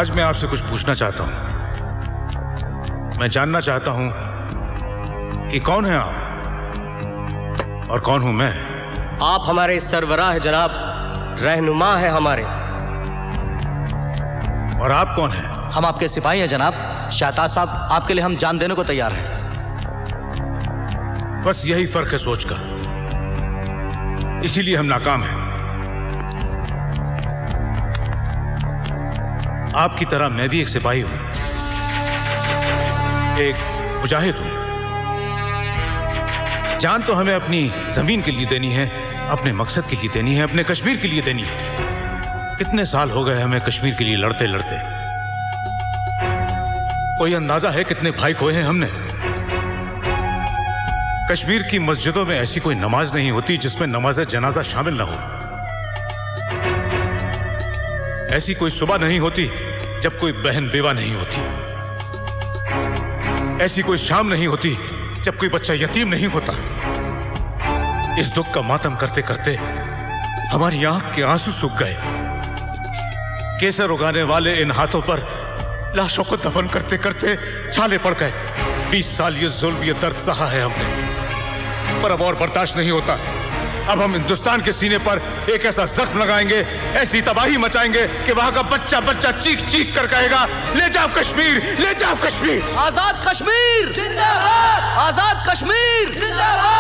आज मैं आपसे कुछ पूछना चाहता हूं। मैं जानना चाहता हूं कि कौन है आप और कौन हूं मैं। आप हमारे सरवराह है जनाब, रहनुमा है हमारे। और आप कौन हैं? हम आपके सिपाही हैं जनाब। शाहताज साहब, आपके लिए हम जान देने को तैयार हैं। बस यही फर्क है सोच का, इसीलिए हम नाकाम हैं। आपकी तरह मैं भी एक सिपाही हूं, एक मुजाहिद हूं। जान तो हमें अपनी जमीन के लिए देनी है, अपने मकसद के लिए देनी है, अपने कश्मीर के लिए देनी है। कितने साल हो गए हमें कश्मीर के लिए लड़ते लड़ते। कोई अंदाजा है कितने भाई खोए हैं हमने? कश्मीर की मस्जिदों में ऐसी कोई नमाज नहीं होती जिसमें नमाज जनाजा शामिल ना हो। ऐसी कोई सुबह नहीं होती जब कोई बहन बेवा नहीं होती। ऐसी कोई शाम नहीं होती जब कोई बच्चा यतीम नहीं होता। इस दुख का मातम करते करते हमारी आंख के आंसू सूख गए। केसर उगाने वाले इन हाथों पर लाशों को दफन करते करते छाले पड़ गए। 20 साल ये जुल्म, ये दर्द सहा है हमने, पर अब और बर्दाश्त नहीं होता। अब हम हिंदुस्तान के सीने पर एक ऐसा जख्म लगाएंगे, ऐसी तबाही मचाएंगे कि वहां का बच्चा बच्चा चीख चीख कर कहेगा, ले जाओ कश्मीर, ले जाओ कश्मीर। आजाद कश्मीर जिंदाबाद, आजाद कश्मीर जिंदाबाद।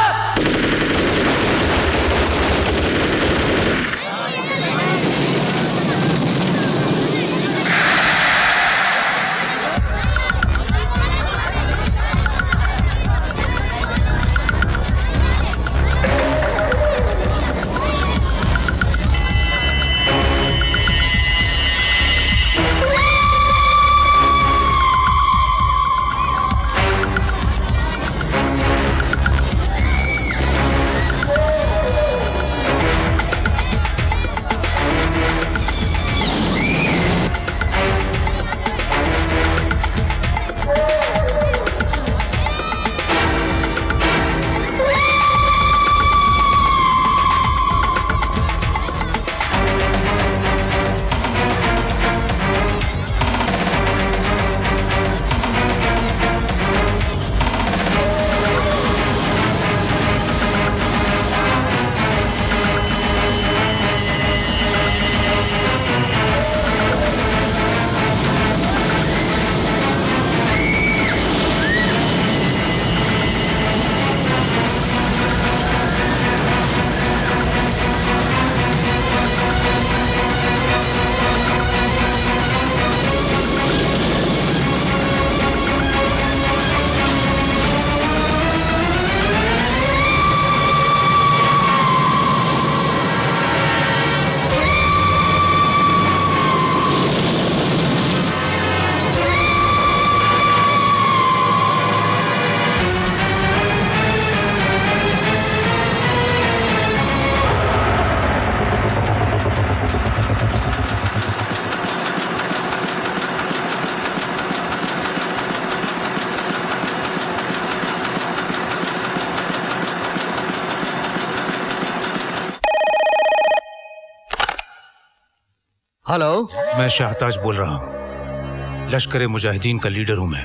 हेलो, मैं शाहताज बोल रहा हूं। लश्कर मुजाहिदीन का लीडर हूं मैं।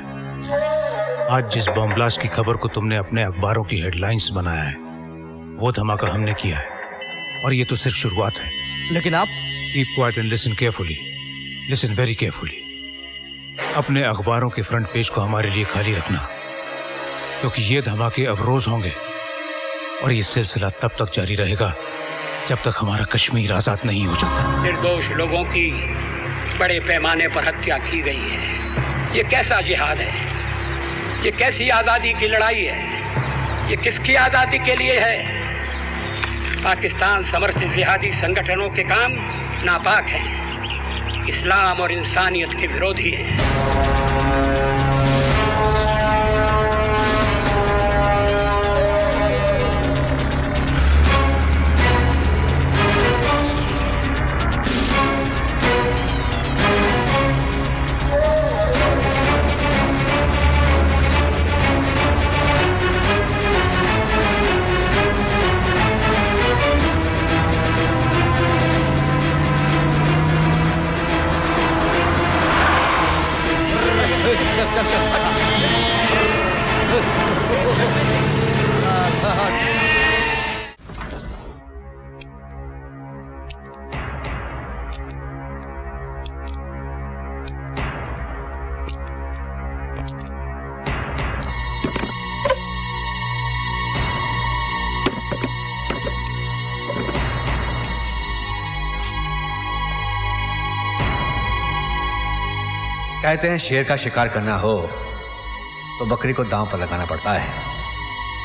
आज जिस बम ब्लास्ट की खबर को तुमने अपने अखबारों की हेडलाइंस बनाया है, वो धमाका हमने किया है, और ये तो सिर्फ शुरुआत है। लेकिन आप keep quiet and listen carefully, listen very carefully. अपने अखबारों के फ्रंट पेज को हमारे लिए खाली रखना, क्योंकि ये धमाके अब रोज होंगे, और ये सिलसिला तब तक जारी रहेगा जब तक हमारा कश्मीर आजाद नहीं हो जाता। निर्दोष लोगों की बड़े पैमाने पर हत्या की गई है। ये कैसा जिहाद है? ये कैसी आज़ादी की लड़ाई है? ये किसकी आज़ादी के लिए है? पाकिस्तान समर्थित जिहादी संगठनों के काम नापाक हैं, इस्लाम और इंसानियत के विरोधी हैं। कहते हैं शेर का शिकार करना हो तो बकरी को दांव पर लगाना पड़ता है।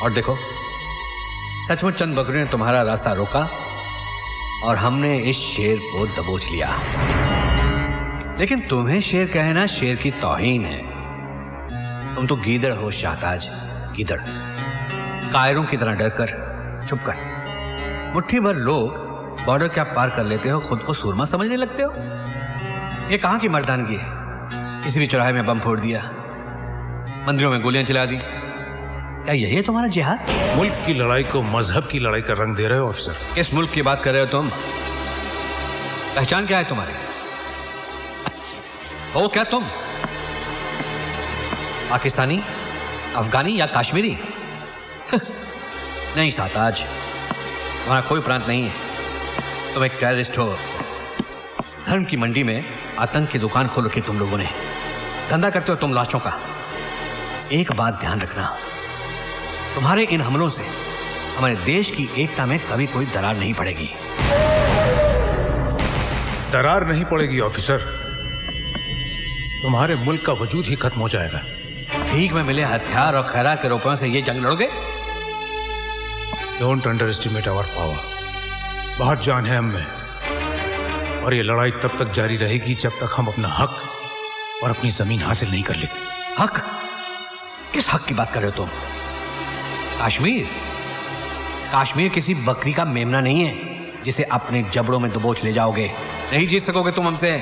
और देखो, सचमुच चंद बकरियों ने तुम्हारा रास्ता रोका और हमने इस शेर को दबोच लिया। लेकिन तुम्हें शेर कहना शेर की तौहीन है। तुम तो गीदड़ हो शाहताज, गीदड़। कायरों की तरह डरकर, छुपकर मुट्ठी भर लोग बॉर्डर क्या पार कर लेते हो, खुद को सूरमा समझने लगते हो। ये कहां की मर्दानगी है? किसी भी चौराहे में बम फोड़ दिया, मंदिरों में गोलियां चला दी, क्या यही है तुम्हारा जिहाद? मुल्क की लड़ाई को मजहब की लड़ाई का रंग दे रहे हो ऑफिसर। किस मुल्क की बात कर रहे हो तुम? पहचान क्या है तुम्हारी? हो क्या तुम? पाकिस्तानी, अफगानी या कश्मीरी? नहीं शाहताज, तुम्हारा कोई प्रांत नहीं है। तुम एक टेररिस्ट हो। धर्म की मंडी में आतंक की दुकान खोल रखी तुम लोगों ने। धंधा करते हो तुम लाशों का। एक बात ध्यान रखना, तुम्हारे इन हमलों से हमारे देश की एकता में कभी कोई दरार नहीं पड़ेगी। दरार नहीं पड़ेगी ऑफिसर, तुम्हारे मुल्क का वजूद ही खत्म हो जाएगा। भीख में मिले हथियार और खैरात के रुपयों से ये जंग लड़ोगे? Don't underestimate our power. बहुत जान है हम में, और ये लड़ाई तब तक जारी रहेगी जब तक हम अपना हक और अपनी जमीन हासिल नहीं कर लेते। हक? किस हक की बात कर रहे हो तुम? कश्मीर? कश्मीर किसी बकरी का मेमना नहीं है जिसे अपने जबड़ों में दबोच ले जाओगे। नहीं जीत सकोगे तुम हमसे।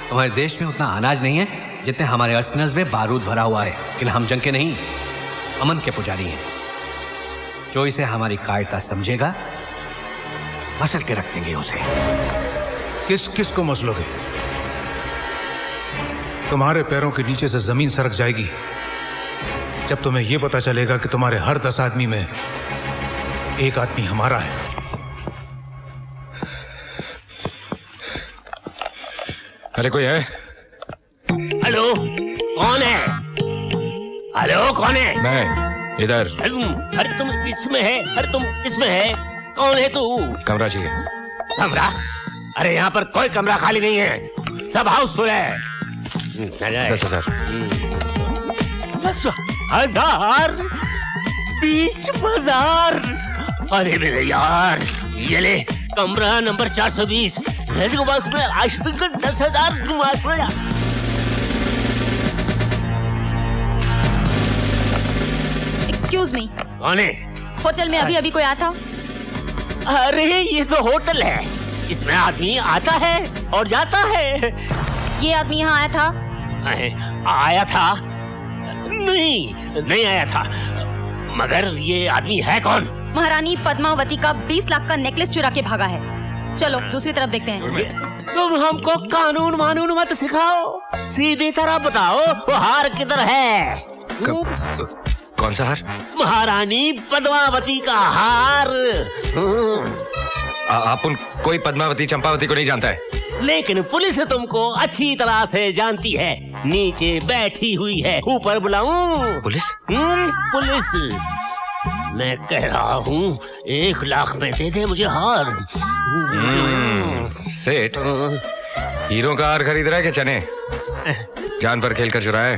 तुम्हारे देश में उतना अनाज नहीं है जितने हमारे अर्सेनल्स में बारूद भरा हुआ है। लेकिन हम जंग के नहीं, अमन के पुजारी हैं। जो इसे हमारी कायरता समझेगा, मसल के रख देंगे उसे। किस किस को मसलोगे? तुम्हारे पैरों के नीचे से जमीन सरक जाएगी जब तुम्हें यह पता चलेगा कि तुम्हारे हर 10 आदमी में एक आदमी हमारा है। अरे कोई है? हेलो, कौन है? हेलो, कौन है? मैं इधर। अरे तुम किसमें है? अरे तुम किसमें है? कौन है तू? कमरा चाहिए। कमरा? अरे यहाँ पर कोई कमरा खाली नहीं है, सब हाउसफुल है। 10,000। 10,000? बीच बाजार? अरे मेरे यार, ये ले कमरा नंबर 420। आशिक 10,000 घुमा। एक्सक्यूज मी, कौन है? होटल में अभी अभी कोई आया था? अरे ये तो होटल है, इसमें आदमी आता है और जाता है। ये आदमी यहाँ आया था? आया था? नहीं आया था। मगर ये आदमी है कौन? महारानी पद्मावती का 20 लाख का नेकलेस चुरा के भागा है। चलो दूसरी तरफ देखते हैं। तुम हमको कानून मानून मत सिखाओ, सीधी तरह बताओ वो हार किधर है? कौन सा हार? महारानी पद्मावती का हार। आप कोई पद्मावती चंपावती को नहीं जानता है? लेकिन पुलिस तुमको अच्छी तरह से जानती है। नीचे बैठी हुई है, ऊपर बुलाऊं? पुलिस? पुलिस? मैं कह रहा हूँ 1 लाख में दे दे मुझे हार। सेठ, हीरो का हार खरीद रहा है कि चने? जान पर खेल कर चुराया है,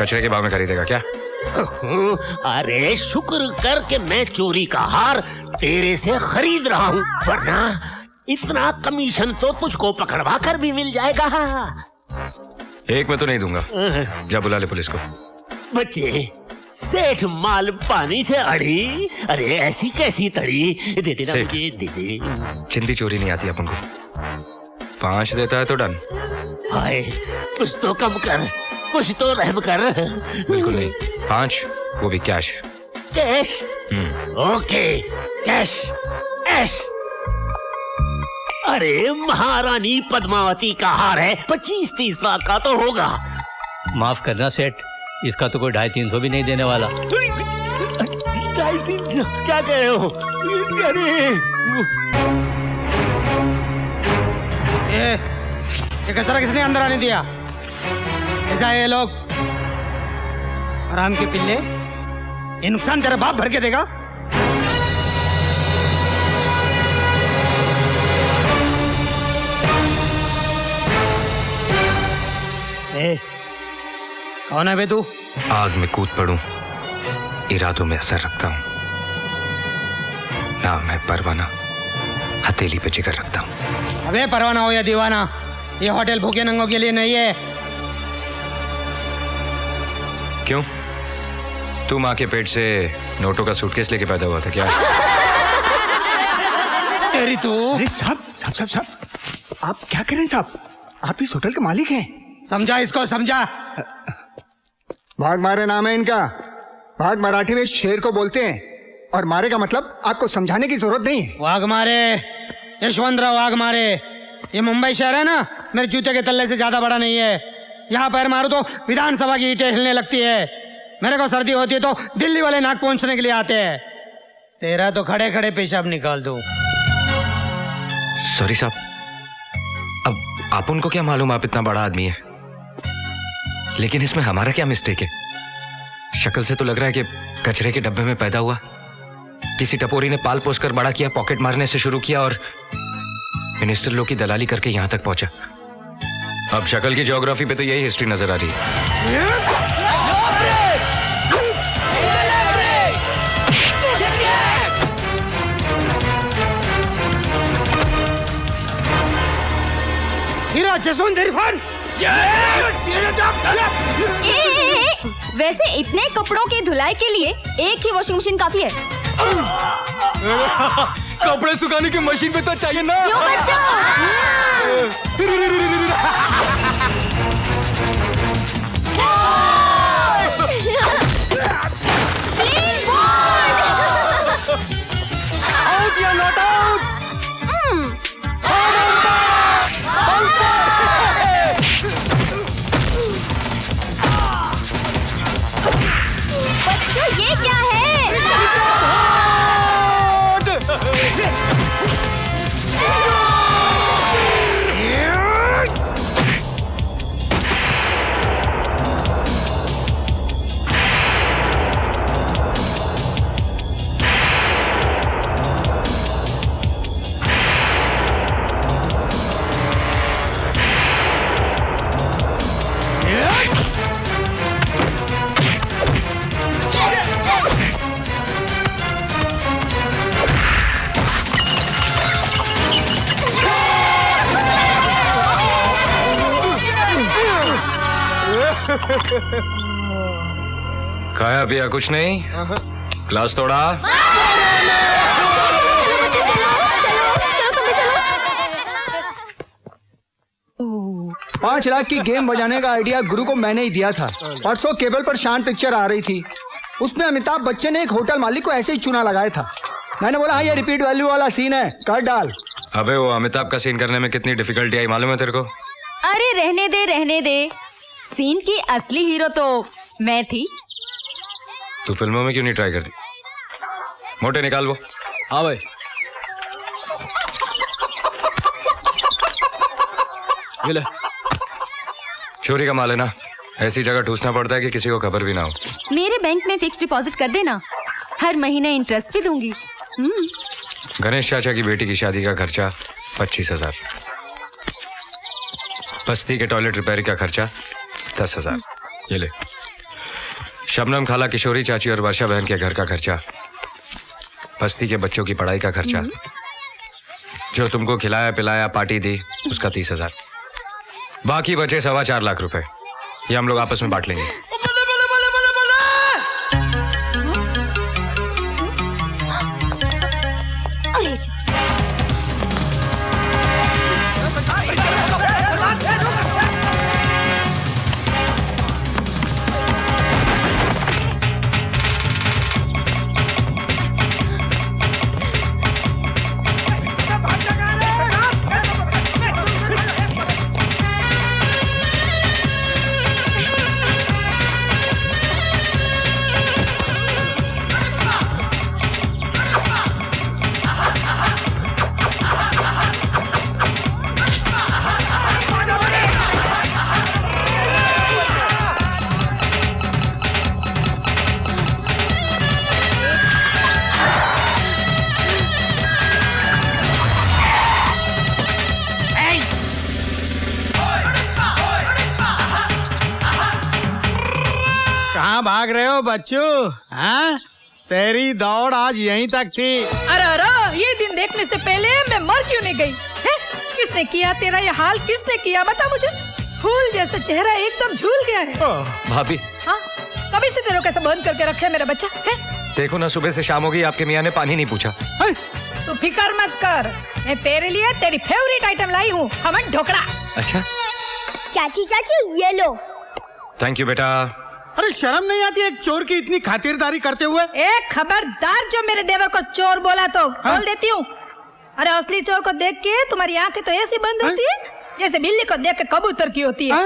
कचरे के भाव में खरीदेगा क्या? अरे शुक्र कर के मैं चोरी का हार तेरे से खरीद रहा हूँ, वरना इतना कमीशन तो तुझको पकड़वा कर भी मिल जाएगा। एक में तो नहीं दूंगा। जा बुला ले पुलिस को। बच्चे, सेठ माल पानी से अड़ी, अरे ऐसी कैसी तड़ी? दे देना मुझे, दे दे। चिंदी चोरी नहीं आती अपन को। 5 देता है तो डन। हाय, कुछ तो कम कर, कुछ तो रहम कर। बिल्कुल नहीं, 5, वो भी cash. Cash? Okay, cash, cash. अरे महारानी पद्मावती का हार है, 25-30 लाख का तो होगा। माफ करना सेठ, इसका तो कोई 250-300 भी नहीं देने वाला। 250-300 क्या कह रहे हो? अरे ये कचरा किसने अंदर आने दिया? ऐसा है ये लोग आराम के पिल्ले, ये नुकसान तेरा बाप भर के देगा। ए, कौन है बे तू? आग में कूद पड़ूं इरादों में असर रखता हूं। नाम है परवाना, हथेली पे जिगर रखता हूं। अबे परवाना हो या दीवाना, ये होटल भूखे नंगों के लिए नहीं है। क्यों? तू माँ के पेट से नोटों का सूटकेस लेके पैदा हुआ था क्या? तेरी तू। अरे साहब आप क्या कर रहे हैं साहब? आप इस होटल के मालिक हैं। समझा इसको, समझा। भाग मारे नाम है इनका। भाग मराठी में शेर को बोलते हैं और मारे का मतलब आपको समझाने की जरूरत नहीं है। वाघ मारे, यशवंतराव वाघ मारे। ये मुंबई शहर है ना, मेरे जूते के तल्ले से ज्यादा बड़ा नहीं है। यहाँ पैर मारो तो विधानसभा की ईंटें हिलने लगती है। मेरे को सर्दी होती है तो दिल्ली वाले नाक पहुंचने के लिए आते हैं। तेरा तो खड़े खड़े पेशाब निकाल दूं। सॉरी साहब, अब आप उनको क्या मालूम आप इतना बड़ा आदमी है, लेकिन इसमें हमारा क्या मिस्टेक है? शक्ल से तो लग रहा है कि कचरे के डब्बे में पैदा हुआ। किसी टपोरी ने पाल पोस कर बड़ा किया, पॉकेट मारने से शुरू किया और मिनिस्टर लोग की दलाली करके यहां तक पहुंचा। अब शक्ल की ज्योग्राफी पे तो यही हिस्ट्री नजर आ रही है। हीरा जसवंत इरफान। वैसे इतने कपड़ों की धुलाई के लिए एक ही वॉशिंग मशीन काफी है। कपड़े सुखाने की मशीन पे तो चाहिए ना। क्यों बच्चा? आउट या नॉट आउट? बच्चों ये क्या है? खाया पिया कुछ नहीं, क्लास तोड़ा। चलो तुम भी चलो। 5 लाख की गेम बजाने का आइडिया गुरु को मैंने ही दिया था। परसों केबल पर शान पिक्चर आ रही थी, उसमें अमिताभ बच्चन ने एक होटल मालिक को ऐसे ही चुना लगाया था। मैंने बोला हाँ ये रिपीट वैल्यू वाला सीन है, कर डाल। अबे वो अमिताभ का सीन करने में कितनी डिफिकल्टी आई मालूम है तेरे को? अरे रहने दे। सीन की असली हीरो तो मैं थी। तू फिल्मों में क्यों नहीं ट्राई करती? मोटे निकाल वो। हाँ भाई। ये ले। चोरी का माल है ना, ऐसी जगह ठूसना पड़ता है कि किसी को खबर भी ना हो। मेरे बैंक में फिक्स डिपॉजिट कर देना, हर महीने इंटरेस्ट भी दूंगी। गणेश चाचा की बेटी की शादी का खर्चा 25,000, बस्ती के टॉयलेट रिपेयर का खर्चा 10,000। ये ले। शबनम खाला, किशोरी चाची और वर्षा बहन के घर का खर्चा, बस्ती के बच्चों की पढ़ाई का खर्चा, जो तुमको खिलाया पिलाया पार्टी दी उसका 30,000, बाकी बचे 4.25 लाख रुपए। ये हम लोग आपस में बांट लेंगे। भाग रहे हो बच्चू? हाँ, तेरी दौड़ आज यहीं तक थी। अरे ये दिन देखने से पहले मैं मर क्यों नहीं गई? है? किसने किया तेरा ये हाल? किसने किया बता मुझे? फूल जैसा चेहरा एकदम झूल गया है। भाभी, हाँ, कभी से तेरे को कैसे बंद करके रखे मेरा बच्चा है? देखो ना, सुबह से शाम हो गई, आपके मियाँ ने पानी नहीं पूछा। तू फिकर मत कर, मैं तेरे लिए तेरी फेवरेट आइटम लाई हूँ, खमन ढोकला। अच्छा चाचू चाचू ये लो। थैंक यू बेटा। अरे शर्म नहीं आती एक चोर की इतनी खातिरदारी करते हुए? एक खबरदार जो मेरे देवर को चोर बोला तो बोल देती हूँ। अरे असली चोर को देख के तुम्हारी आंखें तो ऐसी बंद होती है जैसे बिल्ली को देख के कबूतर की होती है।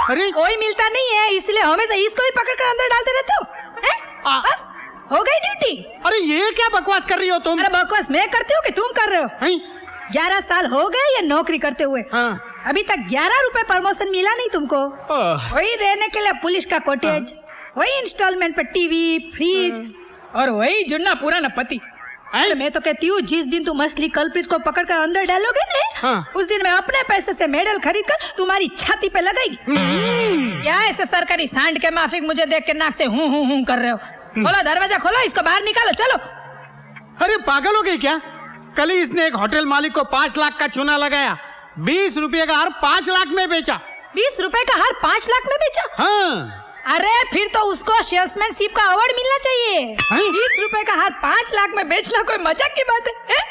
अरे कोई मिलता नहीं है, इसलिए हमेशा इसको ही पकड़ कर अंदर डालते रहते हो। बस हो गई ड्यूटी। अरे ये क्या बकवास कर रही हो तुम? अरे बकवास मैं करती हूँ कि तुम कर रहे हो? 11 साल हो गए ये नौकरी करते हुए। अभी तक 11 रुपए प्रमोशन मिला नहीं तुमको। वही रहने के लिए पुलिस का कॉटेज, वही इंस्टॉलमेंट पे टीवी, फ्रिज और वही जुन्ना पुराना पति। अरे मैं तो कहती हूँ जिस दिन तुम असली कल्प्रिट को पकड़ कर अंदर डालोगे ना, उस दिन मैं अपने पैसे से मेडल खरीद कर तुम्हारी छाती पे लगाएगी। क्या ऐसे सरकारी सांड के माफिक मुझे देख के नाक से हूँ कर रहे हो? खोलो दरवाजा, खोलो, इसको बाहर निकालो, चलो। अरे पागल हो गई क्या? कल ही इसने एक होटल मालिक को 5 लाख का चूना लगाया, 20 रुपए का हार 5 लाख में बेचा। 20 रुपए का हार 5 लाख में बेचा? हाँ। अरे फिर तो उसको सेल्समैनशिप का अवार्ड मिलना चाहिए। 20 रुपए का हार 5 लाख में बेचना कोई मजाक की बात है?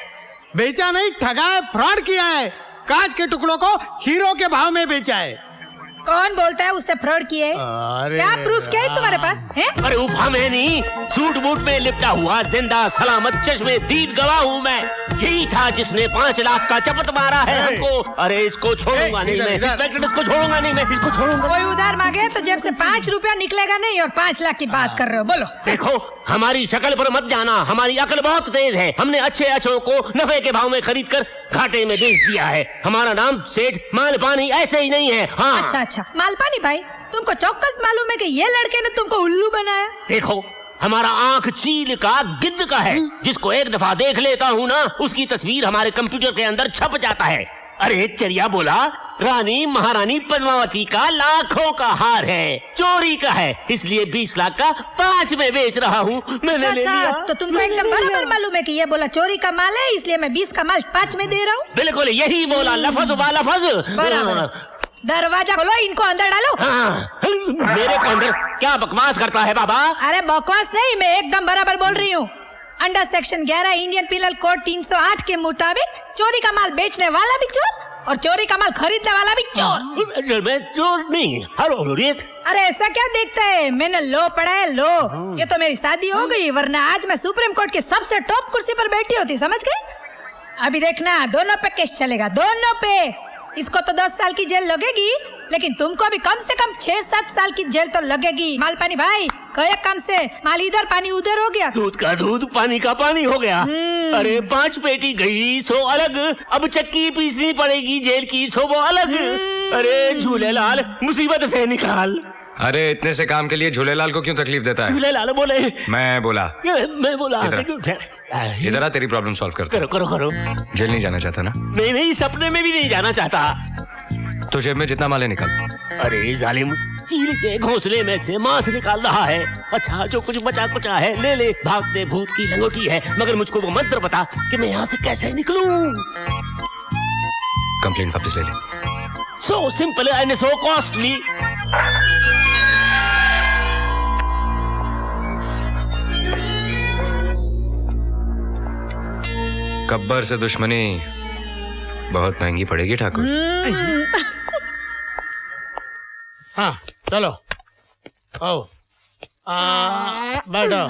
बेचा नहीं, ठगा है, फ्रॉड किया है। कांच के टुकड़ों को हीरो के भाव में बेचा है। कौन बोलता है उससे फ्रॉड किए? क्या प्रूफ क्या है तुम्हारे पास है? अरे उफा मैं नहीं, सूट बूट में लिपटा हुआ जिंदा सलामत चश्मे दीद गवाह हूँ मैं। यही था जिसने 5 लाख का चपत मारा है हमको। अरे इसको छोड़ूंगा नहीं मैं, इसको छोड़ूंगा नहीं मैं, इसको छोड़ूंगा। कोई उधार मांगे तो जेब से 5 रुपया निकलेगा नहीं और 5 लाख की बात कर रहे हो? बोलो। देखो हमारी शक्ल पर मत जाना, हमारी अकल बहुत तेज है। हमने अच्छे अचों को नफे के भाव में खरीद कर घाटे में बेच दिया है। हमारा नाम सेठ मालपानी ऐसे ही नहीं है। हाँ। अच्छा, मालपानी भाई, तुमको चौकस मालूम है कि ये लड़के ने तुमको उल्लू बनाया? देखो हमारा आंख चील का गिद्ध का है। जिसको एक दफा देख लेता हूँ ना, उसकी तस्वीर हमारे कंप्यूटर के अंदर छप जाता है। अरे चरिया बोला, रानी महारानी पद्मावती का लाखों का हार है, चोरी का है, इसलिए 20 लाख का 5 में बेच रहा हूँ। मैंने ले लिया। तो तुमको एकदम बराबर मालूम है कि ये बोला चोरी का माल है, इसलिए मैं 20 का माल 5 में दे रहा हूँ। बिल्कुल यही बोला, लफज बा लफज। दरवाजा खोलो, इनको अंदर डालो। मेरे को अंदर क्या बकवास करता है बाबा? अरे बकवास नहीं, मैं एकदम बराबर बोल रही हूँ। Under section 11 Indian penal code 308 के मुताबिक चोरी का माल बेचने वाला भी चोर और चोरी का माल खरीदने वाला भी चोर। मैं चोर नहीं। अरे ऐसा क्या देखता है? मैंने लो पढ़ा है, लो। ये तो मेरी शादी हो गई, वरना आज मैं सुप्रीम कोर्ट की सबसे टॉप कुर्सी पर बैठी होती, समझ गए? अभी देखना, दोनों पे केस चलेगा, दोनों पे। इसको तो 10 साल की जेल लगेगी, लेकिन तुमको भी कम से कम 6-7 साल की जेल तो लगेगी। मालपानी भाई, कई काम से माल इधर पानी उधर हो गया, दूध का दूध पानी का पानी हो गया। अरे 5 पेटी गई 100 अलग, अब चक्की पीसनी पड़ेगी जेल की 100 वो अलग। अरे झूलेलाल मुसीबत से निकाल। अरे इतने से काम के लिए झूलेलाल को क्यों तकलीफ देता है? झूलेलाल बोले। मैं बोला। इधर आ, तेरी प्रॉब्लम सॉल्व करता। करो। जेल नहीं जाना चाहता ना? नहीं, सपने में भी नहीं जाना चाहता। तो जेब में जितना माल है निकाल। अरे जालिम, चील के घोंसले में से मांस निकाल रहा है। अच्छा जो कुछ बचा कुचा है ले ले, भागते भूत की लंगोटी है। मगर मुझको वो मंत्र बता कि मैं यहाँ से कैसे निकलूं। कंप्लेंट वापस ले ले। So simple and so costly. Gabbar से दुश्मनी बहुत महंगी पड़ेगी ठाकुर। हाँ चलो, आओ, बैठो।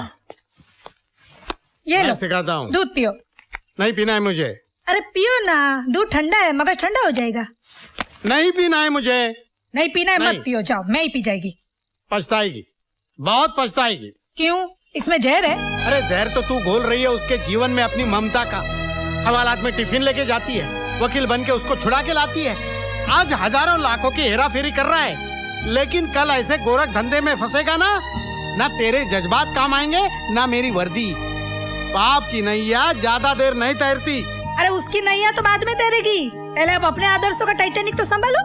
ये लो, सिखाता हूँ। दूध पियो। नहीं पीना है मुझे। अरे पियो ना, दूध ठंडा है, मगर ठंडा हो जाएगा। नहीं पीना है मुझे। नहीं पीना है, मत पियो, जाओ, मैं ही पी जाएगी। पछताएगी, बहुत पछताएगी। क्यों? इसमें जहर है। अरे जहर तो तू घोल रही है उसके जीवन में अपनी ममता का। हवालात में टिफिन लेके जाती है, वकील बन के उसको छुड़ा के लाती है। आज हजारों लाखों की हेरा फेरी कर रहा है, लेकिन कल ऐसे गोरख धंधे में फंसेगा ना तेरे जज्बात काम आएंगे ना मेरी वर्दी। पाप की नैया ज्यादा देर नहीं तैरती। अरे उसकी नैया तो बाद में तैरेगी, पहले अब अपने आदर्शों का टाइटैनिक तो संभालो।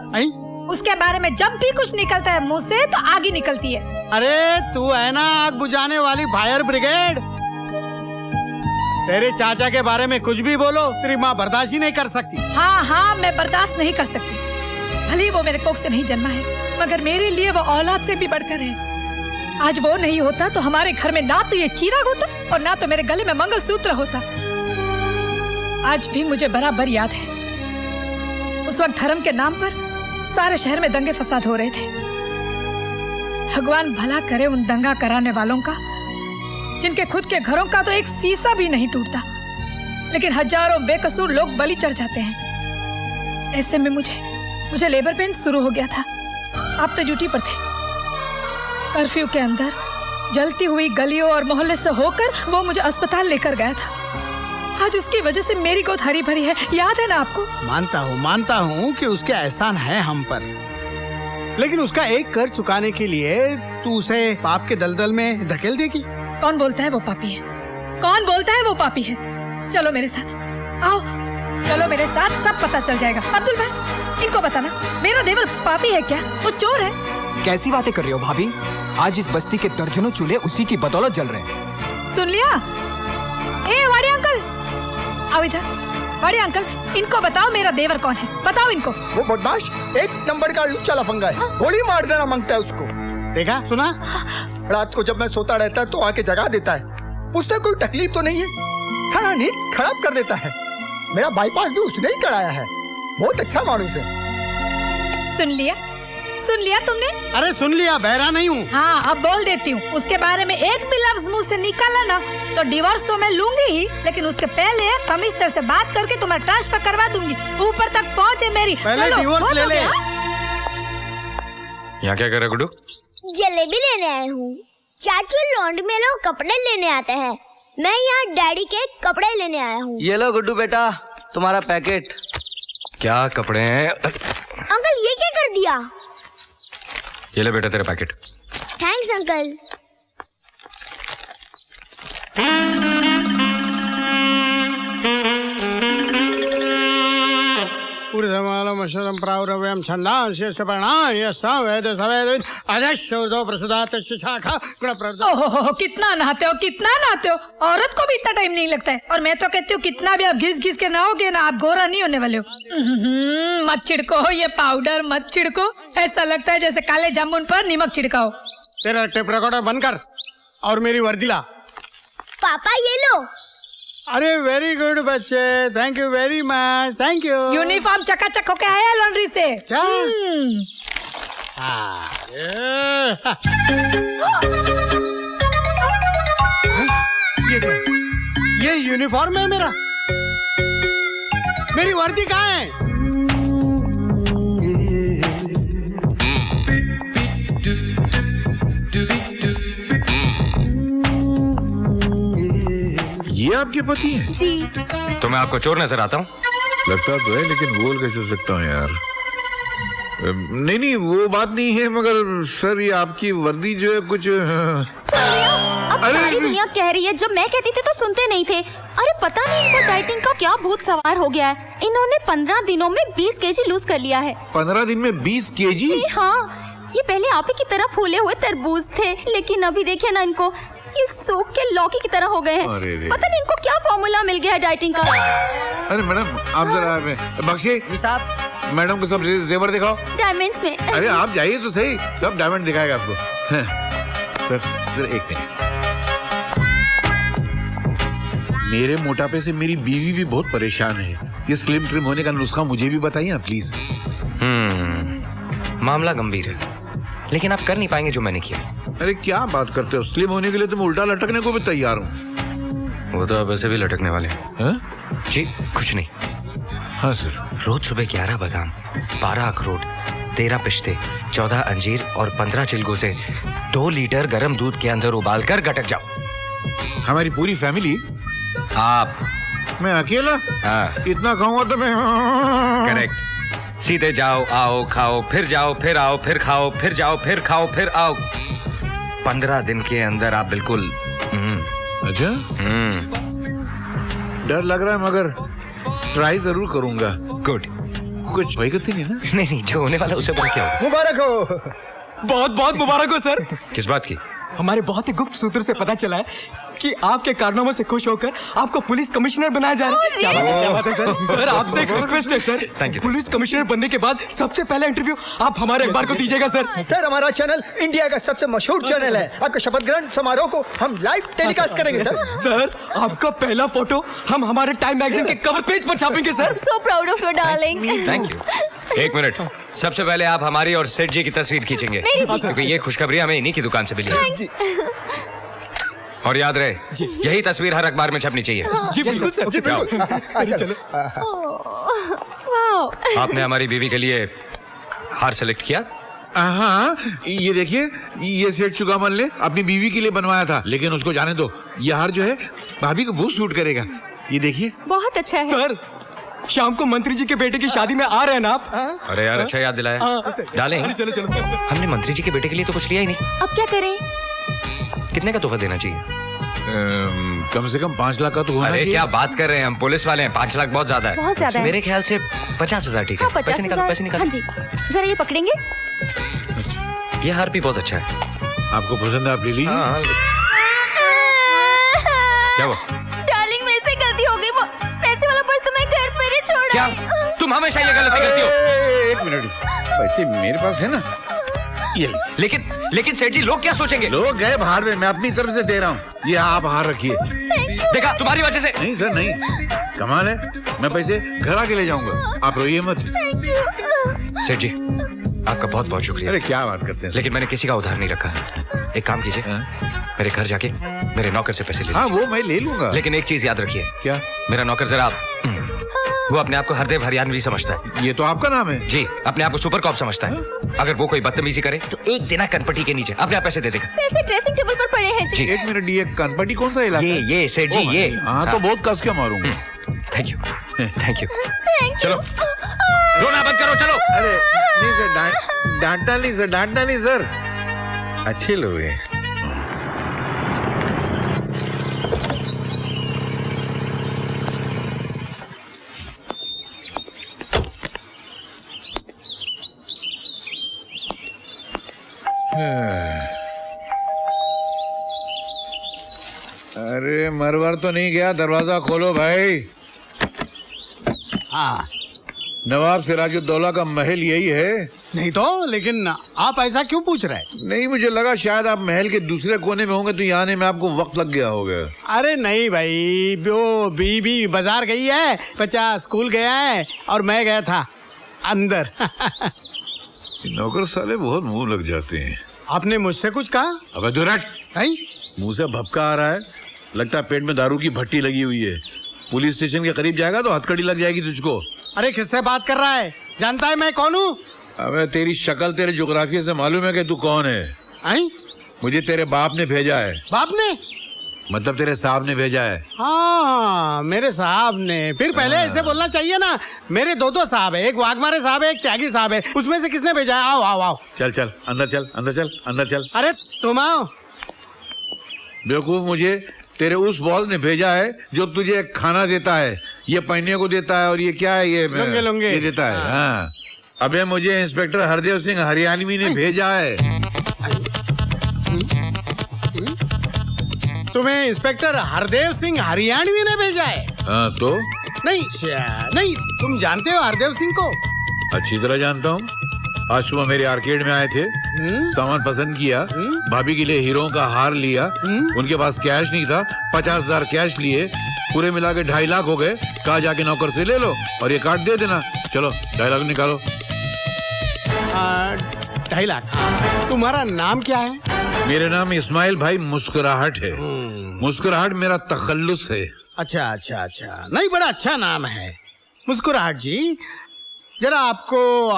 उसके बारे में जब भी कुछ निकलता है मुंह से तो आग ही निकलती है। अरे तू है ना आग बुझाने वाली फायर ब्रिगेड। तेरे चाचा के बारे में कुछ भी बोलो, तेरी माँ बर्दाश्त ही नहीं कर सकती। हाँ हाँ, मैं बर्दाश्त नहीं कर सकती। भले ही वो मेरे कोख से नहीं जन्मा है, मगर मेरे लिए वो औलाद से भी बढ़कर है। आज वो नहीं होता तो हमारे घर में ना तो ये चिराग होता और ना तो मेरे गले में मंगलसूत्र होता। आज भी मुझे बराबर याद है, उस वक्त धर्म के नाम पर सारे शहर में दंगे फसाद हो रहे थे। भगवान भला करे उन दंगा कराने वालों का, जिनके खुद के घरों का तो एक शीशा भी नहीं टूटता, लेकिन हजारों बेकसूर लोग बलि चढ़ जाते हैं। ऐसे में मुझे लेबर पेन शुरू हो गया था। आप तो ड्यूटी पर थे। कर्फ्यू के अंदर जलती हुई गलियों और मोहल्ले से होकर वो मुझे अस्पताल लेकर गया था। आज उसकी वजह से मेरी गोद हरी भरी है, याद है ना आपको? मानता हूँ कि उसके एहसान है हम पर, लेकिन उसका एक कर्ज चुकाने के लिए तू उसे पाप के दलदल में धकेल देगी। कौन बोलता है वो पापी है? कौन बोलता है वो पापी है? चलो मेरे साथ, आओ चलो मेरे साथ, सब पता चल जाएगा। अब्दुल भाई, इनको बताना मेरा देवर पापी है क्या? वो चोर है? कैसी बातें कर रही हो भाभी? आज इस बस्ती के दर्जनों चूल्हे उसी की बदौलत जल रहे हैं। सुन लिया? ए वाड़ी अंकल, आओ इधर। वाड़ी अंकल, इनको बताओ मेरा देवर कौन है, बताओ इनको। वो बदमाश एक नंबर का लुच्चा लफंगा है। गोली मार देना मांगता है उसको। देखा सुना? रात को जब मैं सोता रहता है तो आके जगा देता है। उससे कोई तकलीफ तो नहीं है, सारा नींद खराब कर देता है। मेरा बाईपास भी उसने ही कराया है। बहुत अच्छा मानुस है। सुन लिया तुमने? अरे सुन लिया, बहरा नहीं हूँ। हाँ, अब बोल देती हूँ। उसके बारे में एक भी लफ्ज मुंह से निकाला ना तो डिवोर्स तो मैं लूंगी ही, लेकिन उसके पहले कमिश्नर से बात करके तुम्हें ट्रांसफर करवा दूंगी। ऊपर तक पहुँचे मेरी। पहले डिवोर्स ले ले। यहाँ क्या कर रहा गुड्डू? जलेबी लेने आए हूँ। चाचू लॉन्ड में लोग कपड़े लेने आते हैं, मैं यहाँ डैडी के कपड़े लेने आया हूँ। ये लो गुड्डू बेटा, तुम्हारा पैकेट। क्या कपड़े हैं? अंकल ये क्या कर दिया? ये ले बेटा तेरा पैकेट। Thanks uncle. मशरम प्रावरव्यम छन्दांस्य सपर्णाय सवेद सवेद अधश्शोर्दो प्रसुदात शाखा गुणप्रद। ओहो, कितना नहाते हो। औरत को भी इतना टाइम नहीं लगता है। और मैं तो कहती हूँ कितना भी आप घिस के नहाओगे ना, आप गोरा नहीं होने वाले हो। मत छिड़को ये पाउडर, मत छिड़को। ऐसा लगता है जैसे काले जामुन पर नमक छिड़काओ। तेरा टेप रिकॉर्डर बंद कर और मेरी वर्दी ला। पापा ये लो। अरे वेरी गुड बच्चे, thank you very much, thank you. Uniform चकाचक होके आया लॉन्ड्री से। क्या? ये यूनिफॉर्म है मेरा। मेरी वर्दी कहाँ है? ये आपके पति हैं? जी। तो मैं आपको चोर नजर आता हूँ? लगता तो है, लेकिन बोल कैसे सकता हूँ यार। नहीं वो बात नहीं है, मगर सर ये आपकी वर्दी जो है कुछ। अब सारी दुनिया कह रही है, जब मैं कहती थी तो सुनते नहीं थे। अरे पता नहीं इनको डाइटिंग का क्या भूत सवार हो गया है। इन्होंने 15 दिनों में 20 केजी लूज कर लिया है। 15 दिन में 20 केजी? जी हाँ, ये पहले आप ही की तरह फूले हुए तरबूज थे, लेकिन अभी देखिए ना इनको, ये सूख के लौकी की तरह हो गए हैं। पता नहीं इनको क्या फॉर्मूला मिल गया है डाइटिंग का। अरे मैडम आप जरा बख्शिए साहब, मैडम को सब जेवर दिखाओ। डायमंड्स में। अरे आप जाइए तो सही, सब डायमंड दिखाएगा आपको। सर जरा एक मिनट। मेरे मोटापे से मेरी बीवी भी बहुत परेशान है। ये स्लिम ट्रिम होने का नुस्खा मुझे भी बताइए ना प्लीज। मामला गंभीर है, लेकिन आप कर नहीं पाएंगे जो मैंने किया। अरे क्या बात करते हो, स्लिम होने के लिए तो मैं उल्टा लटकने को भी तैयार हूँ। वो तो आप वैसे भी लटकने वाले हैं। जी कुछ नहीं। हाँ सर। रोज सुबह 11 बादाम, 12 अखरोट, 13 पिस्ते, 14 अंजीर और 15 चिलगों से 2 लीटर गर्म दूध के अंदर उबाल कर गटक जाओ। हमारी पूरी फैमिली? आप? मैं अकेला? हाँ। इतना खाऊंगा तो मैं। करेक्ट। सीधे जाओ, आओ, खाओ, फिर जाओ, फिर आओ, फिर खाओ, फिर जाओ, फिर खाओ, फिर आओ। 15 दिन के अंदर आप बिल्कुल। अच्छा। डर लग रहा है, मगर ट्राई जरूर करूंगा। गुड। कुछ वही करती नहीं ना? नहीं, जो होने वाला उससे बड़ा क्या हो। मुबारक हो। बहुत बहुत मुबारक हो सर। किस बात की? हमारे बहुत ही गुप्त सूत्र से पता चला है कि आपके कारनामों से खुश होकर आपको पुलिस कमिश्नर बनाया जा रहा है। क्या बात है सर। सर आपसे एक रिक्वेस्ट है sir. Thank you. Police commissioner बनने के बाद सबसे पहला इंटरव्यू आप हमारे अखबार को दीजिएगा सर। सर हमारा चैनल इंडिया का सबसे मशहूर चैनल है। आपके शपथ ग्रहण समारोह को हम लाइव टेलीकास्ट करेंगे सर। सर आपका पहला फोटो हम हमारे टाइम मैगजीन के कवर पेज पर छापेंगे sir. So proud of you, darling. Thank you. एक मिनट, सबसे पहले आप हमारी और सेठ जी की तस्वीर खींचेंगे, क्योंकि ये खुशखबरी हमें इन्हीं की दुकान से मिली है। और याद रहे, यही तस्वीर हर अखबार में छपनी चाहिए। जी बिल्कुल सर। जी बिल्कुल। Wow. आपने हमारी बीवी के लिए हार सेलेक्ट किया? हाँ, ये देखिए, ये सेठ चुकामल ने अपनी बीवी के लिए बनवाया था, लेकिन उसको जाने दो, ये हार जो है भाभी को बहुत सूट करेगा। ये देखिए। बहुत अच्छा है सर शाम को मंत्री जी के बेटे की शादी में आ रहे हैं ना आप? अरे यार, अच्छा याद दिलाया। डालें। चलो चलो। हमने मंत्री जी के बेटे के लिए तो कुछ लिया ही नहीं। अब क्या करें? कितने का तोहफा देना चाहिए? कम से कम 5 लाख का तो होना अरे चाहिए। क्या बात कर रहे हैं, हम पुलिस वाले हैं। 5 लाख बहुत ज्यादा है। बहुत ज्यादा है। मेरे ख्याल से 50,000 ठीक है। हाँ, पैसे निकालो, पैसे 50,000। निकालो। हाँ जी, जरा ये पकड़ेंगे। ये हार भी बहुत अच्छा है। आपको पसंद है, आप ले लीजिए। हाँ। क्या हुआ? डार्लिंग मेरे से गलती हो गई। वो पैसे वाला पर्स तो मैं घर पर ही छोड़ा। क्या तुम हमेशा ये गलती करती हो? एक मिनट, पैसे मेरे पास है ना, ये लीजिए। लेकिन सेठ जी, लोग क्या सोचेंगे? लोग गए बाहर में, मैं अपनी तरफ से दे रहा हूँ, ये आप हार रखिए। देखा, तुम्हारी वजह से। नहीं सर, नहीं, कमाल है, मैं पैसे घर आके ले जाऊंगा, आप रोइए मत। सेठ जी, आपका बहुत बहुत शुक्रिया। अरे क्या बात करते हैं, लेकिन मैंने किसी का उधार नहीं रखा। एक काम कीजिए, मेरे घर जाके मेरे नौकर से पैसे ले लीजिए। हाँ, वो मैं ले लूंगा। लेकिन एक चीज याद रखिए। क्या? मेरा नौकर जरा वो अपने आप को हरदेव हरियाणवी समझता है। ये तो आपका नाम है। जी, अपने आप को सुपर कॉप समझता है। अगर वो कोई बदतमीजी करे तो एक दिन कनपटी के नीचे अपने आप पैसे दे देगा। पैसे ड्रेसिंग टेबल पर पड़े हैं जी। एक मिनट, ये कनपटी कौन सा इलाका? ये सेठ जी, ये। हाँ, तो बहुत कस के मारूंगा। Thank you, thank you. चलो, रोना बंद करो, चलो। अरे नहीं सर, डांटना नहीं सर, अच्छे लोग हैं। अरे मरवर तो नहीं गया, दरवाजा खोलो भाई। हाँ नवाब सिराजुद्दौला का महल यही है? नहीं तो, लेकिन आप ऐसा क्यों पूछ रहे हैं? नहीं, मुझे लगा शायद आप महल के दूसरे कोने में होंगे तो यहाँ आने में आपको वक्त लग गया होगा। अरे नहीं भाई, वो बीबी बाजार गई है, बच्चा स्कूल गया है और मैं गया था अंदर। नौकर साले बहुत मुंह लग जाते हैं। आपने मुझसे कुछ कहा? अबे दुरट, नहीं, मुंह से भपका आ रहा है, लगता है पेट में दारू की भट्टी लगी हुई है। पुलिस स्टेशन के करीब जाएगा तो हथकड़ी लग जाएगी तुझको। अरे किससे बात कर रहा है? जानता है मैं कौन हूँ? अबे तेरी शक्ल तेरे जोग्राफिया से मालूम है कि तू कौन है। आई? मुझे तेरे बाप ने भेजा है। बाप ने? मतलब तेरे साहब ने भेजा है। हाँ, मेरे साहब ने। फिर पहले ऐसे बोलना चाहिए ना। मेरे दो साहब है, एक वाघमारे साहब है, एक त्यागी साहब है, उसमें से किसने भेजा है? आओ आओ आओ। चल चल अंदर चल, अंदर चल, अंदर चल। अरे तुम आओ। बेवकूफ, मुझे तेरे उस बॉस ने भेजा है जो तुझे खाना देता है, ये पहनने को देता है, और ये क्या है, ये लुंगे लुंगे ये देता है। हाँ, अबे मुझे इंस्पेक्टर हरदेव सिंह हरियाणवी ने भेजा है। तुम्हें इंस्पेक्टर हरदेव सिंह हरियाणवी ने भेजा है? हाँ तो? नहीं, तुम जानते हो हरदेव सिंह को? अच्छी तरह जानता हूँ। आज सुबह मेरे आर्केड में आए थे, सामान पसंद किया, भाभी के लिए हीरो का हार लिया, उनके पास कैश नहीं था, 50,000 कैश लिए, पूरे मिला के 2.5 लाख हो गए। कहा जाके नौकर से ले लो और ये कार्ड दे देना। चलो 2.5 लाख निकालो। 2.5 लाख। तुम्हारा नाम क्या है? मेरा नाम इस्माइल भाई मुस्कुराहट है। मुस्कुराहट मेरा तखल्लुस है। अच्छा अच्छा अच्छा, नहीं, बड़ा अच्छा नाम है मुस्कुराहट जी। जरा आपको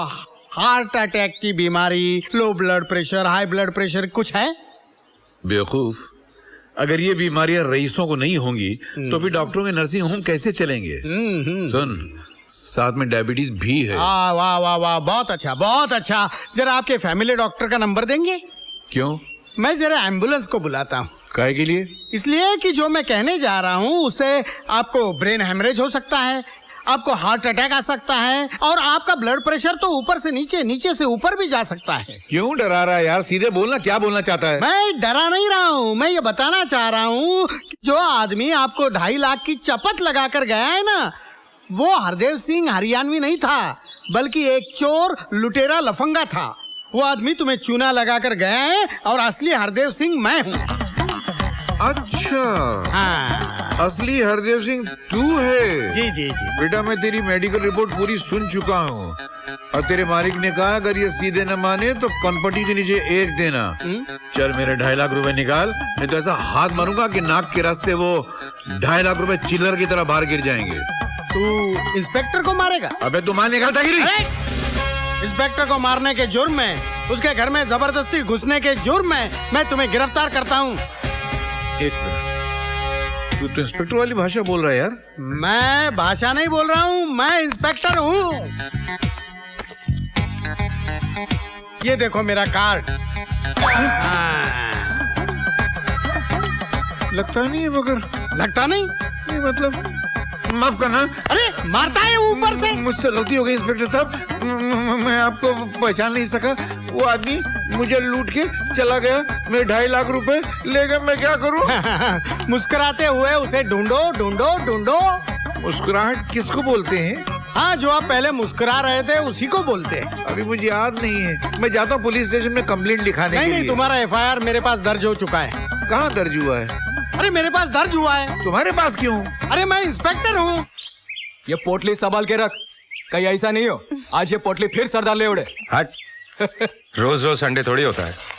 हार्ट अटैक की बीमारी, low blood pressure, high blood pressure कुछ है? बेवकूफ, अगर ये बीमारियां रईसों को नहीं होंगी तो फिर डॉक्टरों के नर्सिंग होम कैसे चलेंगे? सुन, साथ में डायबिटीज भी है। वाह वाह वाह वाह, बहुत अच्छा बहुत अच्छा। जरा आपके फैमिली डॉक्टर का नंबर देंगे? क्यों? मैं जरा एम्बुलेंस को बुलाता हूँ। काहे के लिए? इसलिए कि जो मैं कहने जा रहा हूँ उससे आपको ब्रेन हेमरेज हो सकता है, आपको हार्ट अटैक आ सकता है और आपका ब्लड प्रेशर तो ऊपर से नीचे, नीचे से ऊपर भी जा सकता है। क्यों डरा रहा है यार? सीधे बोलना, क्या बोलना चाहता है? मैं डरा नहीं रहा हूँ, मैं ये बताना चाह रहा हूँ जो आदमी आपको 2.5 लाख की चपत लगा कर गया है ना, वो हरदेव सिंह हरियाणवी नहीं था, बल्कि एक चोर लुटेरा लफंगा था। वो आदमी तुम्हें चूना लगा कर गया है और असली हरदेव सिंह मैं हूँ। अच्छा, हाँ। असली हरदेव सिंह तू है? जी जी जी। बेटा मैं तेरी मेडिकल रिपोर्ट पूरी सुन चुका हूँ और तेरे मालिक ने कहा अगर ये सीधे न माने तो कनपटी के नीचे 1 देना। चल मेरे 2.5 लाख रुपए निकाल, नहीं तो ऐसा हाथ मारूंगा कि नाक के रास्ते वो 2.5 लाख रुपए चिल्लर की तरह बाहर गिर जाएंगे। तू इंस्पेक्टर को मारेगा? अबे तू मार निकालता गिरी। इंस्पेक्टर को मारने के जुर्म में, उसके घर में जबरदस्ती घुसने के जुर्म में मैं तुम्हें गिरफ्तार करता हूँ। एक मिनट, तू तो इंस्पेक्टर वाली भाषा बोल रहा है यार। मैं भाषा नहीं बोल रहा हूँ, मैं इंस्पेक्टर हूँ। ये देखो मेरा कार्ड। लगता नहीं है मगर। लगता नहीं मतलब माफ करना। अरे मारता है ऊपर से। मुझसे गलती हो गई इंस्पेक्टर साहब, मैं आपको पहचान नहीं सका। वो आदमी मुझे लूट के चला गया, मेरे 2.5 लाख रुपए ले गया, मैं क्या करूं? मुस्कुराते हुए उसे ढूंढो ढूंढो ढूंढो। मुस्कुराहट किसको बोलते हैं? हाँ, जो आप पहले मुस्कुरा रहे थे उसी को बोलते हैं। अभी मुझे याद नहीं है, मैं जाता हूँ पुलिस स्टेशन में कंप्लेंट लिखाने के लिए। नहीं, तुम्हारा FIR मेरे पास दर्ज हो चुका है। कहाँ दर्ज हुआ है? अरे मेरे पास दर्ज हुआ है। तुम्हारे पास क्यों? अरे मैं इंस्पेक्टर हूँ। ये पोटली संभाल के रख, कहीं ऐसा नहीं हो आज ये पोटली फिर सरदार ले उड़े। हट। रोज रोज संडे थोड़ी होता है।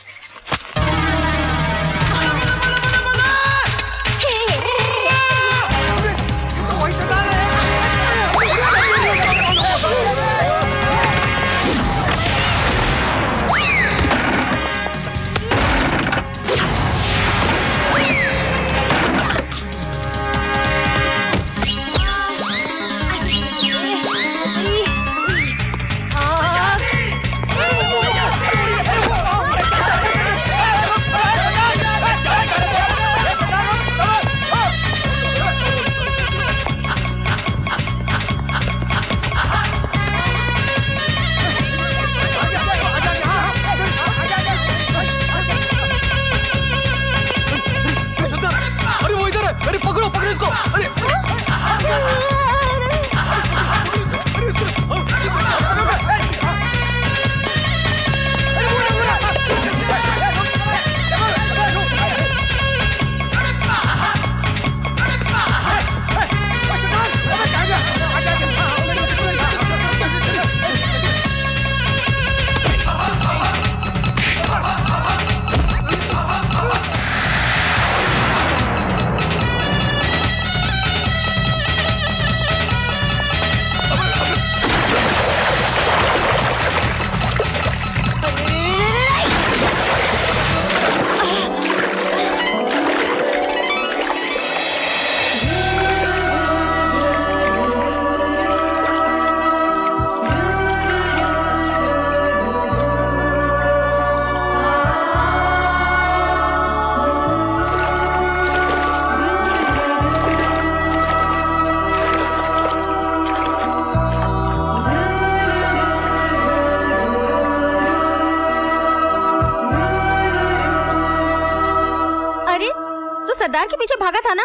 सरदार के पीछे भागा था ना,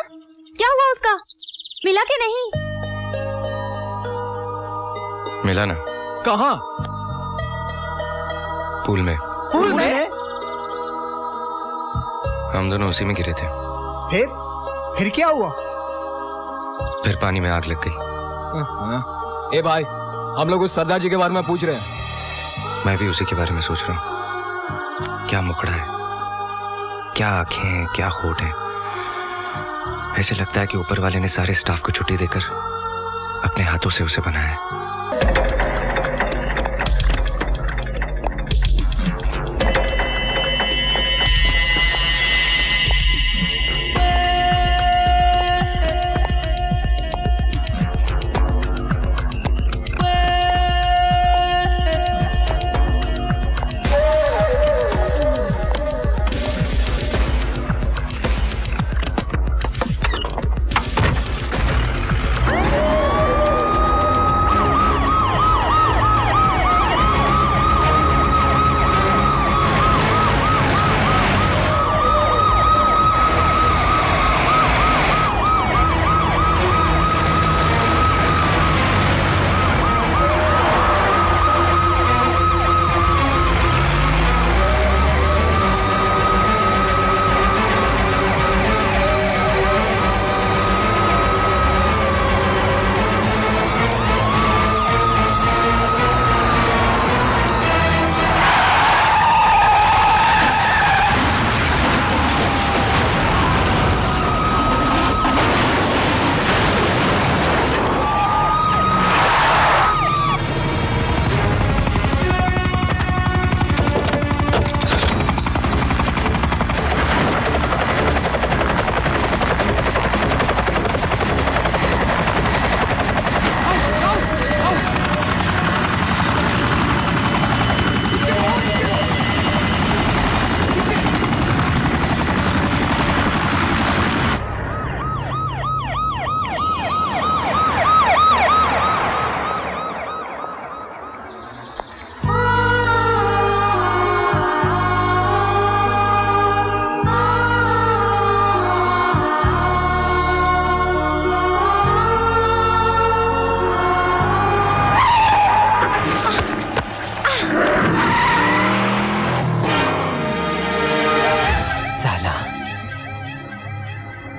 क्या हुआ उसका? मिला के नहीं? मिला ना। कहाँ? पूल में। पूल में? हम दोनों उसी में गिरे थे। फिर क्या हुआ? फिर पानी में आग लग गई। ए भाई, हम लोग उस सरदार जी के बारे में पूछ रहे हैं। मैं भी उसी के बारे में सोच रहा हूँ। क्या मुखड़ा है, क्या आंखें हैं, क्या होठ है। ऐसे लगता है कि ऊपर वाले ने सारे स्टाफ को छुट्टी देकर अपने हाथों से उसे बनाया है।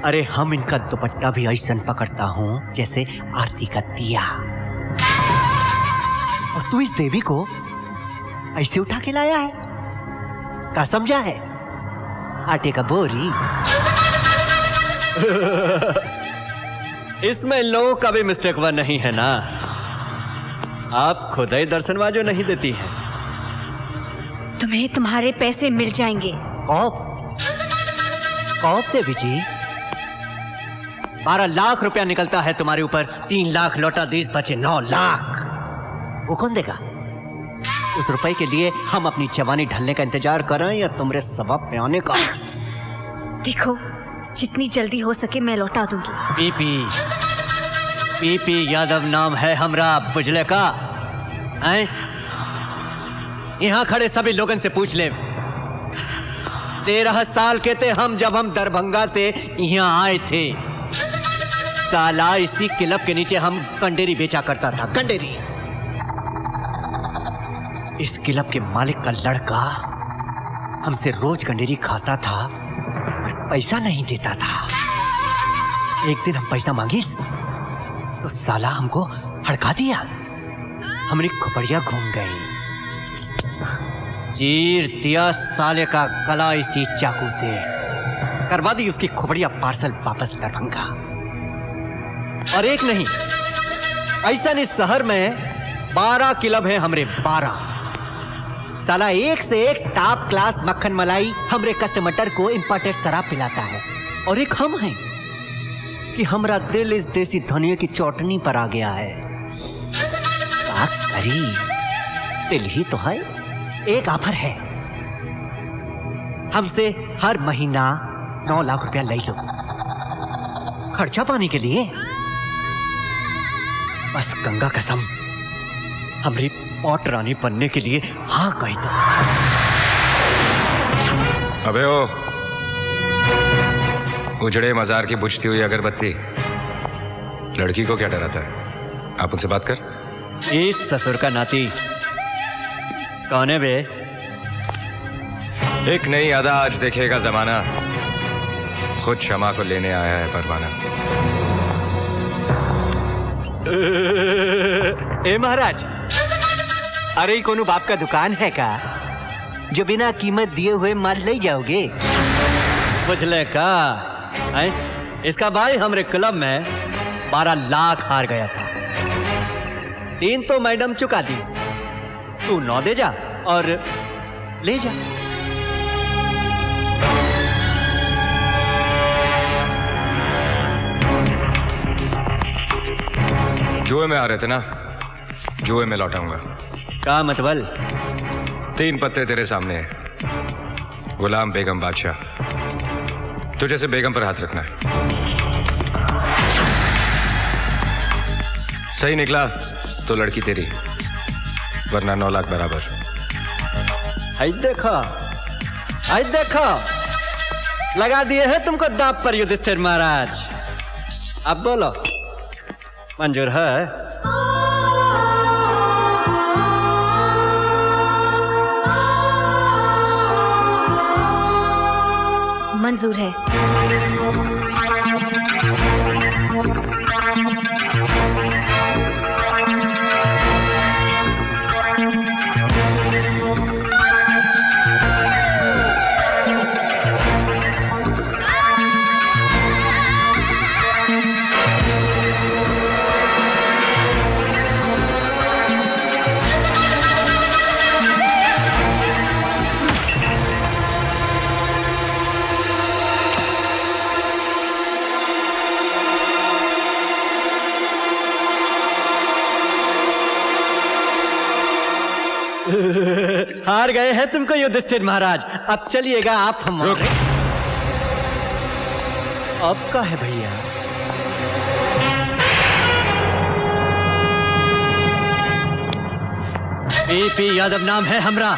अरे हम इनका दुपट्टा भी ऐसा पकड़ता हूँ जैसे आरती का दिया। और तू इस देवी को ऐसे उठा के लाया है? क्या समझा है? आटे का बोरी? इसमें इन लोगों का भी मिस्टेक वन नहीं है ना? आप खुद ही दर्शनवाजो नहीं देती हैं। तुम्हें तुम्हारे पैसे मिल जाएंगे। कौप देवी जी, 12 लाख रुपया निकलता है तुम्हारे ऊपर, 3 लाख लौटा दीस बचे 9 लाख। वो कौन देगा? उस रुपए के लिए हम अपनी जवानी ढलने का इंतजार कर रहे हैं या तुमरे सबब पे आने का? देखो, जितनी जल्दी हो सके मैं लौटा दूंगी। पीपी यादव नाम है हमरा, बुझले का? हैं? यहाँ खड़े सभी लोगन से पूछ ले। 13 साल के थे हम जब हम दरभंगा से यहाँ आए थे। साला इसी क्लब के नीचे हम कंडेरी बेचा करता था, कंडेरी। इस क्लब के मालिक का लड़का हमसे रोज कंडेरी खाता था और पैसा नहीं देता था। एक दिन हम पैसा मांगिस तो साला हमको हड़का दिया। हमारी खोपड़िया घूम गई। चीर दिया साले का गला इसी चाकू से। करवा दी उसकी खोपड़िया पार्सल वापस दरभंगा। और एक नहीं, ऐसा नहीं, शहर में 12 क्लब हैं हमरे, 12। साला एक से एक टॉप क्लास मक्खन मलाई हमरे कस्टमर को इंपोर्टेड शराब पिलाता है। और एक हम हैं कि हमरा दिल इस देसी धनिया की चौटनी पर आ गया है। क्या करी, दिल ही तो है। एक ऑफर है, हमसे हर महीना 9 लाख रुपया ले लो, खर्चा पाने के लिए। बस गंगा कसम, हमारी पौट रानी बनने के लिए हाँ कही दो। अबे ओ, उजड़े मजार की बुझती हुई अगरबत्ती, लड़की को क्या डराता है? आप उनसे बात कर। इस ससुर का नाती कौन है बे? एक नई अदा आज देखेगा जमाना, खुद क्षमा को लेने आया है परवाना। ए महाराज, अरे कोनो बाप का दुकान है का जो बिना कीमत दिए हुए माल ले जाओगे? बुझले का? इसका भाई हमरे क्लब में 12 लाख हार गया था। 3 तो मैडम चुका दी, तू 9 दे जा और ले जा। जुए में आ रहे थे ना, जुए में लौटाऊंगा। का मतलब? 3 पत्ते तेरे सामने हैं। गुलाम बेगम बादशाह, तुझे से बेगम पर हाथ रखना है। सही निकला तो लड़की तेरी, वरना 9 लाख बराबर। आई देखो, लगा दिए हैं तुमको दांव पर युधिष्ठिर महाराज। अब बोलो, मंजूर है? मंजूर है। हार गए हैं तुमको युधिष्ठिर महाराज। अब चलिएगा आप हमारे। अब का है भैया? पीपी यादव नाम है हमरा,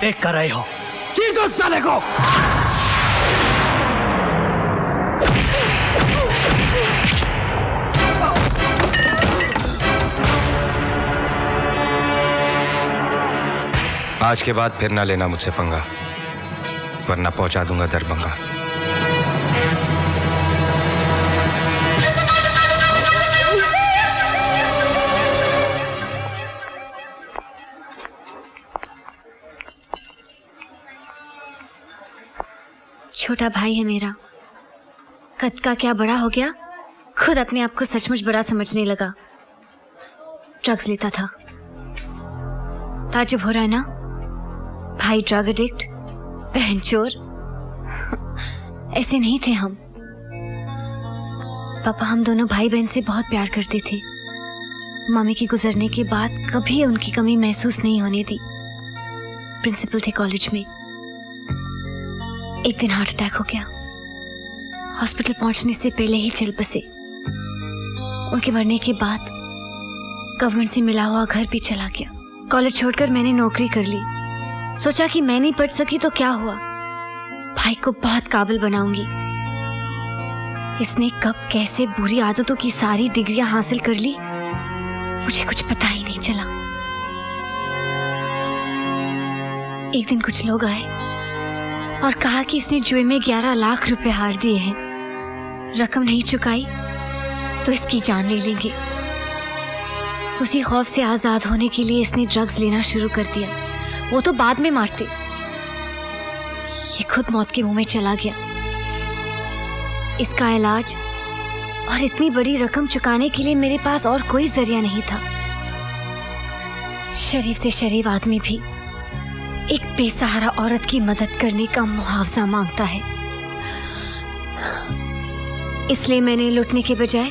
देख कर रहे हो। चीर दो साले को। आज के बाद फिर ना लेना मुझसे पंगा, वरना पहुंचा दूंगा दरभंगा। छोटा भाई है मेरा, कद का क्या बड़ा हो गया, खुद अपने आप को सचमुच बड़ा समझने लगा। ड्रग्स लेता था। ताजुब हो रहा है ना? भाई ड्रग एडिक्ट, बहन चोर। ऐसे नहीं थे हम। पापा हम दोनों भाई बहन से बहुत प्यार करते थे। मम्मी के गुजरने के बाद कभी उनकी कमी महसूस नहीं होने दी। प्रिंसिपल थे कॉलेज में। एक दिन हार्ट अटैक हो गया। हॉस्पिटल पहुंचने से पहले ही चल बसे। उनके मरने के बाद गवर्नमेंट से मिला हुआ घर भी चला गया। कॉलेज छोड़कर मैंने नौकरी कर ली। सोचा कि मैं नहीं पढ़ सकी तो क्या हुआ, भाई को बहुत काबिल बनाऊंगी। इसने कब कैसे बुरी आदतों की सारी डिग्रियां हासिल कर ली, मुझे कुछ पता ही नहीं चला। एक दिन कुछ लोग आए और कहा कि इसने जुए में 11 लाख रुपए हार दिए हैं। रकम नहीं चुकाई तो इसकी जान ले लेंगे। उसी खौफ से आजाद होने के लिए इसने ड्रग्स लेना शुरू कर दिया। वो तो बाद में मारते, ये खुद मौत के मुंह में चला गया। इसका इलाज और इतनी बड़ी रकम चुकाने के लिए मेरे पास और कोई जरिया नहीं था। शरीफ से शरीफ आदमी भी एक बेसहारा औरत की मदद करने का मुआवजा मांगता है। इसलिए मैंने लूटने के बजाय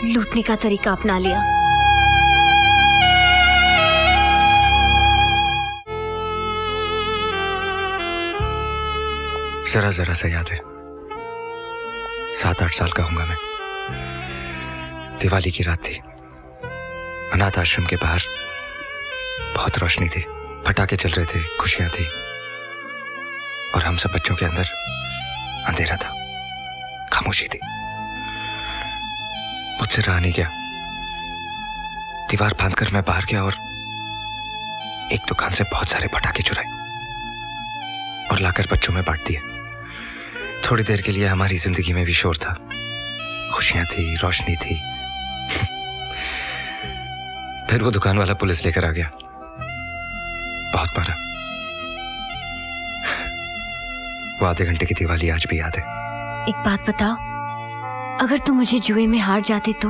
लूटने का तरीका अपना लिया। जरा जरा सा याद है, 7-8 साल का होऊंगा मैं। दिवाली की रात थी। अनाथ आश्रम के बाहर बहुत रोशनी थी, पटाखे चल रहे थे, खुशियां थी, और हम सब बच्चों के अंदर अंधेरा था, खामोशी थी। मुझसे रहा नहीं गया। दीवार फांदकर मैं बाहर गया और एक दुकान से बहुत सारे पटाखे चुराए और लाकर बच्चों में बांट दिए। थोड़ी देर के लिए हमारी जिंदगी में भी शोर था, खुशियां थी, रोशनी थी। फिर वो दुकान वाला पुलिस लेकर आ गया। बहुत मारा। वो आधे घंटे की दिवाली आज भी याद है। एक बात बताओ, अगर तुम मुझे जुए में हार जाते तो?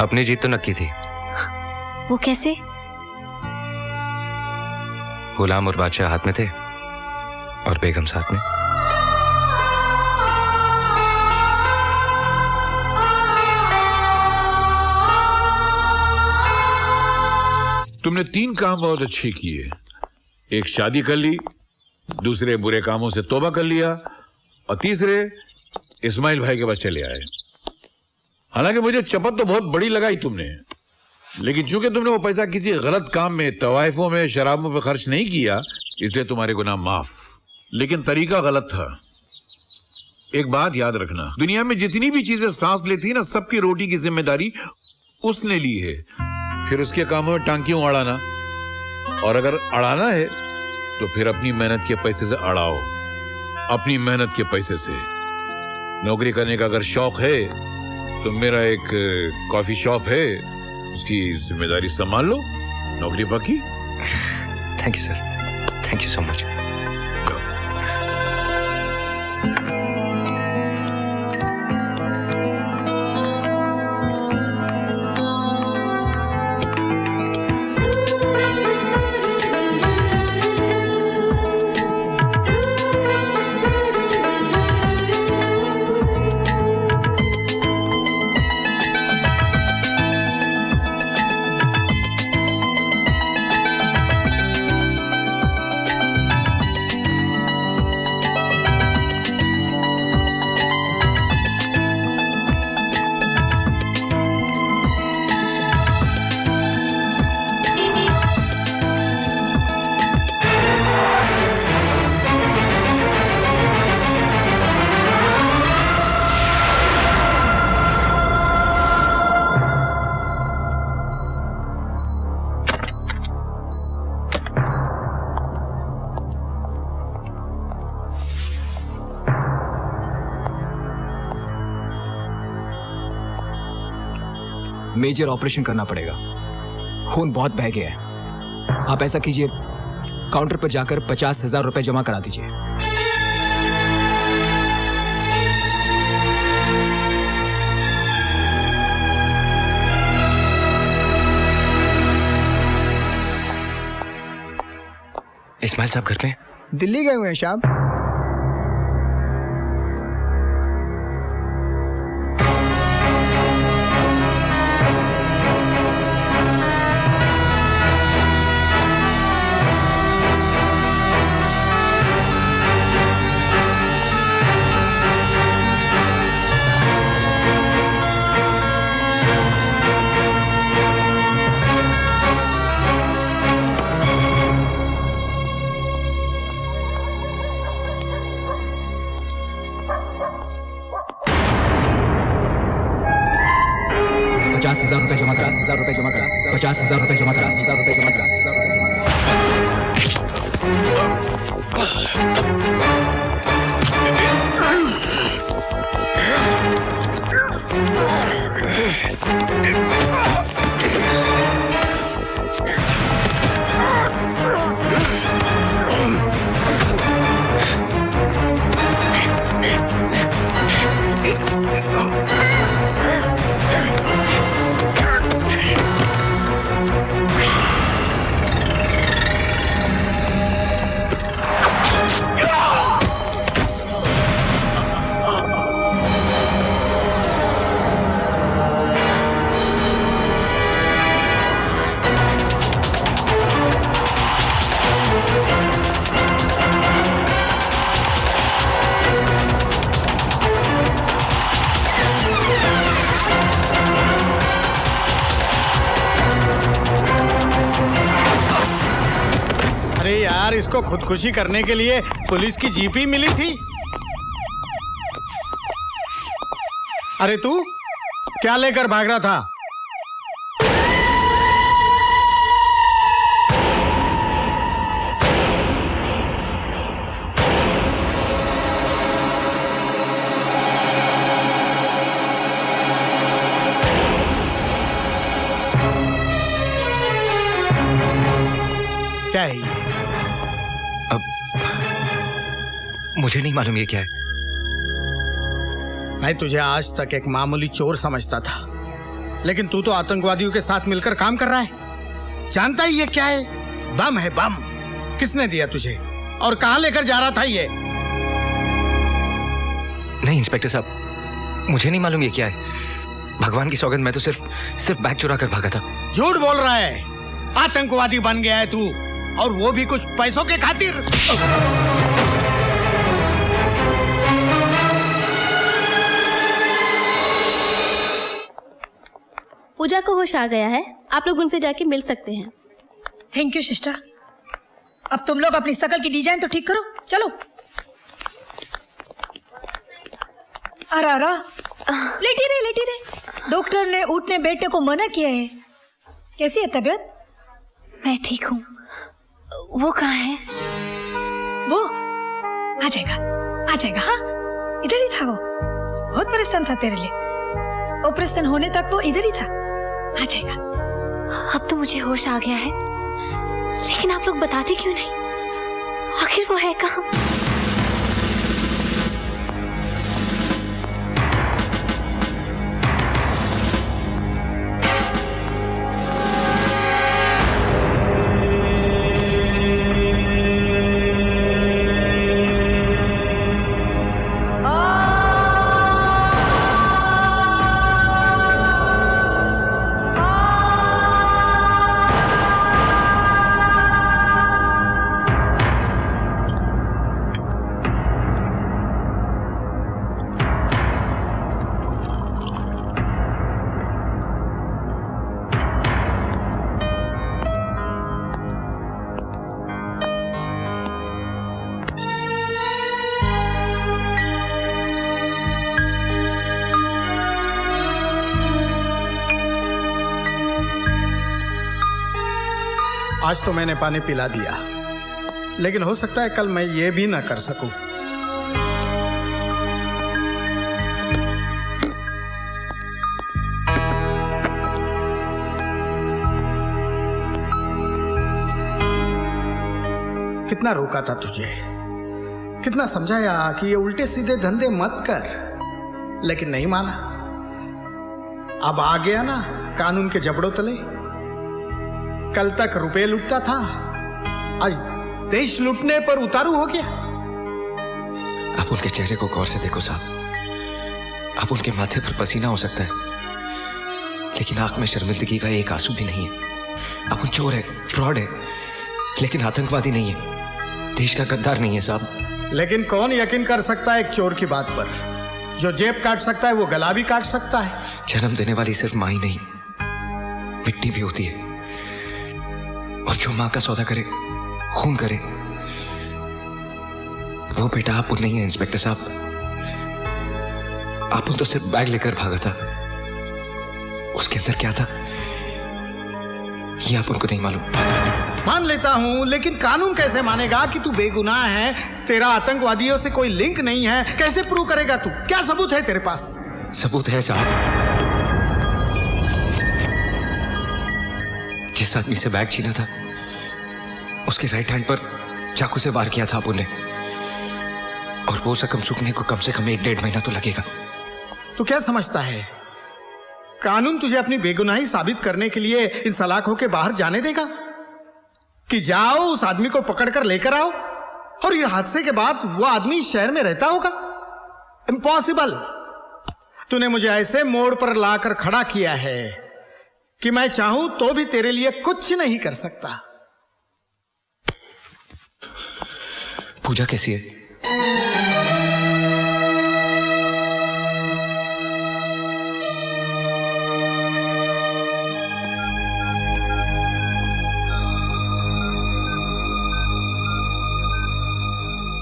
अपनी जीत तो नक्की थी। वो कैसे? गुलाम और बादशाह हाथ में थे और बेगम साथ में। तुमने 3 काम बहुत अच्छे किए। एक, शादी कर ली, दूसरे, बुरे कामों से तौबा कर लिया, और तीसरे, इस्माइल भाई के बच्चे ले आए। हालांकि मुझे चपत तो बहुत बड़ी लगाई तुमने, लेकिन चूंकि तुमने वो पैसा किसी गलत काम में, तवाइफों में, शराबों पे खर्च नहीं किया, इसलिए तुम्हारे गुनाह माफ। लेकिन तरीका गलत था। एक बात याद रखना, दुनिया में जितनी भी चीजें सांस लेती है ना, सबकी रोटी की जिम्मेदारी उसने ली है। फिर उसके कामों में टांकियों अड़ाना, और अगर अड़ाना है तो फिर अपनी मेहनत के पैसे से अड़ाओ, अपनी मेहनत के पैसे से। नौकरी करने का अगर शौक है तो मेरा एक कॉफी शॉप है, उसकी जिम्मेदारी संभाल लो। नौकरी पक्की? Thank you sir, thank you so much. Major operation करना पड़ेगा। खून बहुत बह गया है। आप ऐसा कीजिए, काउंटर पर जाकर 50,000 रुपए जमा करा दीजिए। इस्माइल साहब घर पे? दिल्ली गए हुए हैं साहब। ₹50,000 जमा करा, ₹50,000 जमा करा, ₹50,000 जमा करा, ₹50,000 जमा करा। इसको खुदकुशी करने के लिए पुलिस की जीप ही मिली थी। अरे तू क्या लेकर भाग रहा था? क्या है ये? मुझे नहीं मालूम ये क्या है। मैं तुझे आज तक एक मामूली चोर समझता था, लेकिन तू तो आतंकवादियों के साथ मिलकर काम कर रहा है। जानता ही ये क्या है? बम है, बम। किसने दिया तुझे और कहां लेकर जा रहा था ये? नहीं इंस्पेक्टर साहब, मुझे नहीं मालूम ये क्या है। भगवान की सौगंध, मैं तो सिर्फ बैग चुरा कर भागा था। झूठ बोल रहा है। आतंकवादी बन गया है तू, और वो भी कुछ पैसों के खातिर। पूजा को होश आ गया है, आप लोग उनसे जाके मिल सकते हैं। Thank you sister. अब तुम लोग अपनी शकल की डिजाइन तो ठीक करो, चलो। अरा लेटी रहे। डॉक्टर ने उठने बैठने को मना किया है। कैसी है तबीयत? मैं ठीक हूँ। वो कहाँ है? वो आ जाएगा। हाँ, इधर ही था वो। बहुत परेशान था तेरे लिए। ऑपरेशन होने तक वो इधर ही था। आ जाएगा। अब तो मुझे होश आ गया है, लेकिन आप लोग बताते क्यों नहीं? आखिर वो है कहाँ? आज तो मैंने पानी पिला दिया, लेकिन हो सकता है कल मैं ये भी ना कर सकूं। कितना रोका था तुझे, कितना समझाया कि ये उल्टे सीधे धंधे मत कर, लेकिन नहीं माना। अब आ गया ना कानून के जबड़ों तले। कल तक रुपए लूटता था, आज देश लूटने पर उतारू हो गया। आप उनके चेहरे को गौर से देखो साहब। आप उनके माथे पर पसीना हो सकता है, लेकिन आंख में शर्मिंदगी का एक आंसू भी नहीं है। आप उन चोर है, फ्रॉड है, लेकिन आतंकवादी नहीं है, देश का गद्दार नहीं है साहब। लेकिन कौन यकीन कर सकता है एक चोर की बात पर? जो जेब काट सकता है वो गला भी काट सकता है। जन्म देने वाली सिर्फ माँ ही नहीं, मिट्टी भी होती है। और जो माँ का सौदा करे, खून करे, वो बेटा आप नहीं है इंस्पेक्टर साहब। आप तो सिर्फ बैग लेकर भागा था, उसके अंदर क्या था ये आप उनको नहीं मालूम। मान लेता हूं, लेकिन कानून कैसे मानेगा कि तू बेगुनाह है, तेरा आतंकवादियों से कोई लिंक नहीं है? कैसे प्रूव करेगा तू? क्या सबूत है तेरे पास? सबूत है साहब। जिस आदमी से बैग छीना था, उसके राइट हैंड पर चाकू से वार किया था आपने, और वो जख्म सूखने को कम से कम 1-1.5 महीना तो लगेगा। तू क्या समझता है कानून तुझे अपनी बेगुनाही साबित करने के लिए इन सलाखों के बाहर जाने देगा? कि जाओ उस आदमी को पकड़कर लेकर आओ, और ये हादसे के बाद वो आदमी शहर में रहता होगा? इम्पॉसिबल। तूने मुझे ऐसे मोड़ पर लाकर खड़ा किया है कि मैं चाहूं तो भी तेरे लिए कुछ नहीं कर सकता। पूजा कैसी है?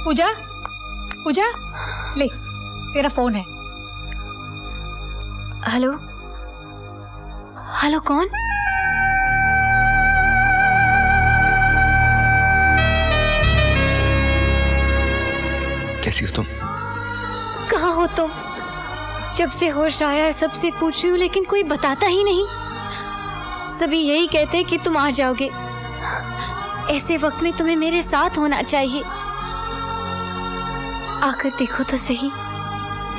पूजा, पूजा, ले तेरा फोन है। हेलो, हेलो कौन? कैसी हो तुम? कहाँ हो तुम? जब से होश आया है सबसे पूछ रही हूँ, लेकिन कोई बताता ही नहीं। सभी यही कहते हैं कि तुम आ जाओगे। ऐसे वक्त में तुम्हें मेरे साथ होना चाहिए। आकर देखो तो सही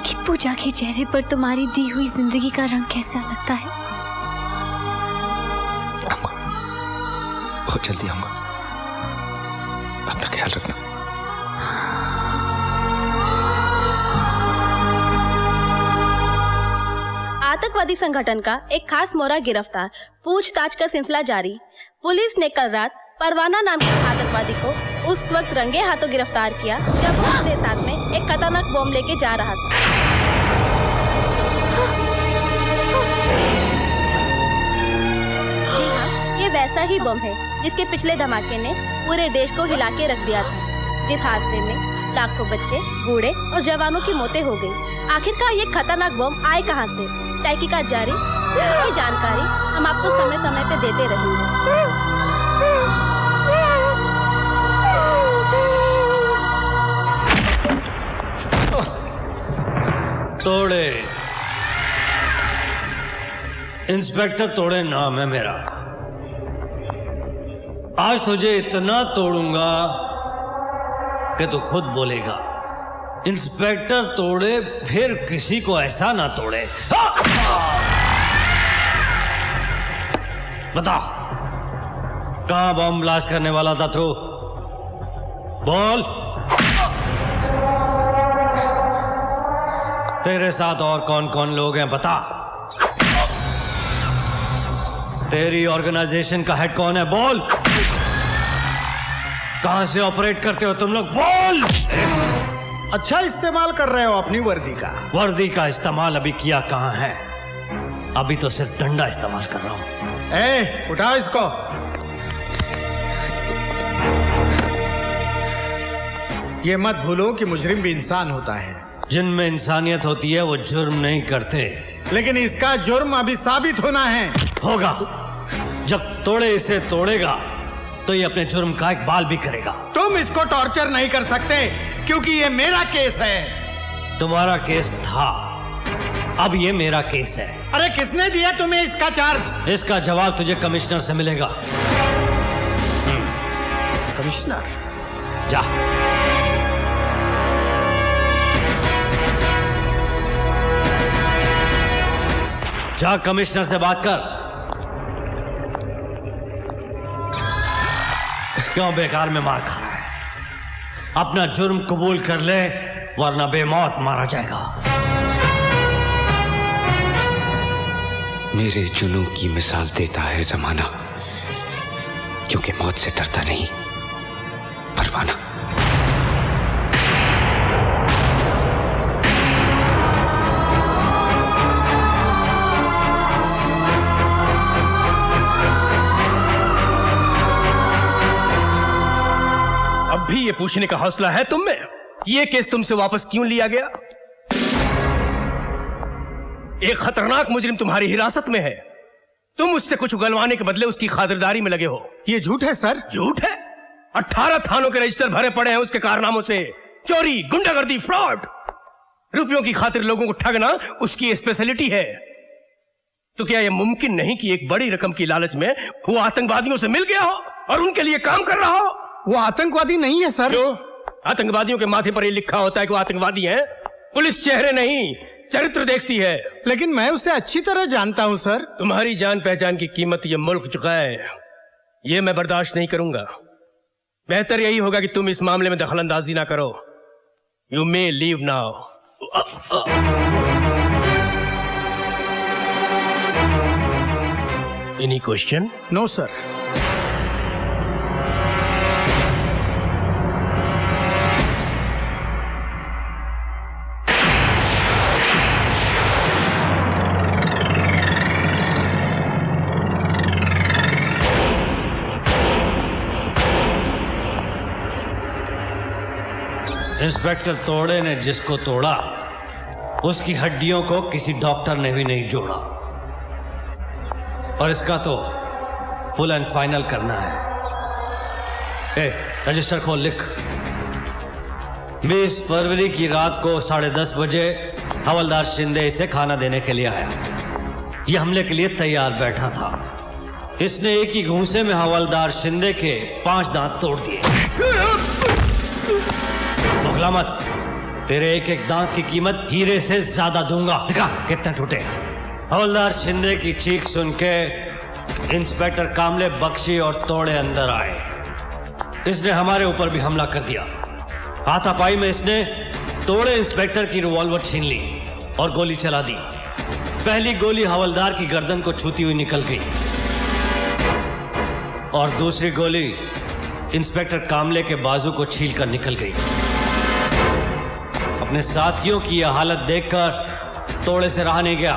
कि पूजा के चेहरे पर तुम्हारी दी हुई जिंदगी का रंग कैसा लगता है। आऊंगा, बहुत जल्दी आऊंगा। अपना ख्याल रखना। आतंकवादी संगठन का एक खास मोहरा गिरफ्तार, पूछताछ का सिलसिला जारी। पुलिस ने कल रात परवाना नाम के आतंकवादी को उस वक्त रंगे हाथों गिरफ्तार किया जब वो अपने साथ में एक खतरनाक बम लेके जा रहा था। जी हाँ, ये वैसा ही बम है जिसके पिछले धमाके ने पूरे देश को हिला के रख दिया था, जिस हादसे में लाखों बच्चे, बूढ़े और जवानों की मौतें हो गई। आखिरकार ये खतरनाक बम आए कहां से? तहकीकात जारी, इसकी जानकारी हम आपको समय समय पे देते रहेंगे। तोड़े, इंस्पेक्टर तोड़े नाम है मेरा। आज तुझे इतना तोड़ूंगा कि तू खुद बोलेगा इंस्पेक्टर तोड़े, फिर किसी को ऐसा ना तोड़े। बता, कहां बम ब्लास्ट करने वाला था तू? बोल। तेरे साथ और कौन कौन लोग हैं बता। तेरी ऑर्गेनाइजेशन का हेड कौन है? बोल। कहां से ऑपरेट करते हो तुम लोग? बोल। अच्छा इस्तेमाल कर रहे हो अपनी वर्दी का। वर्दी का इस्तेमाल अभी किया कहां है? अभी तो सिर्फ डंडा इस्तेमाल कर रहा हूं। ए, उठाओ इसको। ये मत भूलो कि मुजरिम भी इंसान होता है। जिनमें इंसानियत होती है वो जुर्म नहीं करते। लेकिन इसका जुर्म अभी साबित होना है। होगा। जब तोड़े इसे तोड़ेगा तो ये अपने जुर्म का इकबाल भी करेगा। तुम इसको टॉर्चर नहीं कर सकते क्योंकि ये मेरा केस है। तुम्हारा केस था, अब ये मेरा केस है। अरे किसने दिया तुम्हें इसका चार्ज? इसका जवाब तुझे कमिश्नर से मिलेगा। कमिश्नर? जा। जा कमिश्नर से बात कर। क्यों बेकार में मार खा रहा है? अपना जुर्म कबूल कर ले, वरना बेमौत मारा जाएगा। मेरे जुनून की मिसाल देता है जमाना, क्योंकि मौत से डरता नहीं परवाना। अब भी ये पूछने का हौसला है तुम में? ये केस तुमसे वापस क्यों लिया गया? एक खतरनाक मुजरिम तुम्हारी हिरासत में है। तुम उससे कुछ उगलवाने के बदले उसकी खातिरदारी में लगे हो। ये झूठ है सर। झूठ है? 18 थानों के रजिस्टर भरे पड़े हैं उसके कारनामों से। चोरी, गुंडागर्दी, फ्रॉड, रुपयों की खातिर लोगों को ठगना उसकी स्पेशलिटी है। तो क्या यह मुमकिन नहीं कि एक बड़ी रकम की लालच में वो आतंकवादियों से मिल गया हो और उनके लिए काम कर रहा हो? वो आतंकवादी नहीं है सर। क्यों? आतंकवादियों के माथे पर ये लिखा होता है कि वो आतंकवादी हैं। पुलिस चेहरे नहीं, चरित्र देखती है। लेकिन मैं उसे अच्छी तरह जानता हूं सर। तुम्हारी जान पहचान की कीमत ये मुल्क चुका है, ये मैं बर्दाश्त नहीं करूंगा। बेहतर यही होगा कि तुम इस मामले में दखलंदाजी ना करो। You may leave now. Any question? No sir. Inspector तोड़े ने जिसको तोड़ा, उसकी हड्डियों को किसी डॉक्टर ने भी नहीं जोड़ा। और इसका तो फुल एंड फाइनल करना है। रजिस्टर खोल, लिख। 20 फरवरी की रात को 10:30 बजे हवलदार शिंदे इसे खाना देने के लिए आया। यह हमले के लिए तैयार बैठा था। इसने एक ही घूंसे में हवलदार शिंदे के 5 दांत तोड़ दिए। बखला मत, तेरे एक एक दांत की कीमत हीरे से ज्यादा दूंगा। दिखा कितने टूटे। हवलदार शिंदे की चीख सुन के इंस्पेक्टर कामले, बख्शी और तोड़े अंदर आए। इसने हमारे ऊपर भी हमला कर दिया। हाथापाई में इसने तोड़े इंस्पेक्टर की रिवॉल्वर छीन ली और गोली चला दी। पहली गोली हवलदार की गर्दन को छूती हुई निकल गई और दूसरी गोली इंस्पेक्टर कामले के बाजू को छीलकर निकल गई। अपने साथियों की यह हालत देखकर तोड़े से रहा नहीं गया।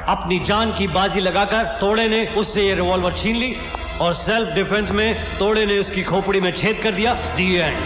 अपनी जान की बाजी लगाकर तोड़े ने उससे यह रिवॉल्वर छीन ली और सेल्फ डिफेंस में तोड़े ने उसकी खोपड़ी में छेद कर दिया। दी एंड।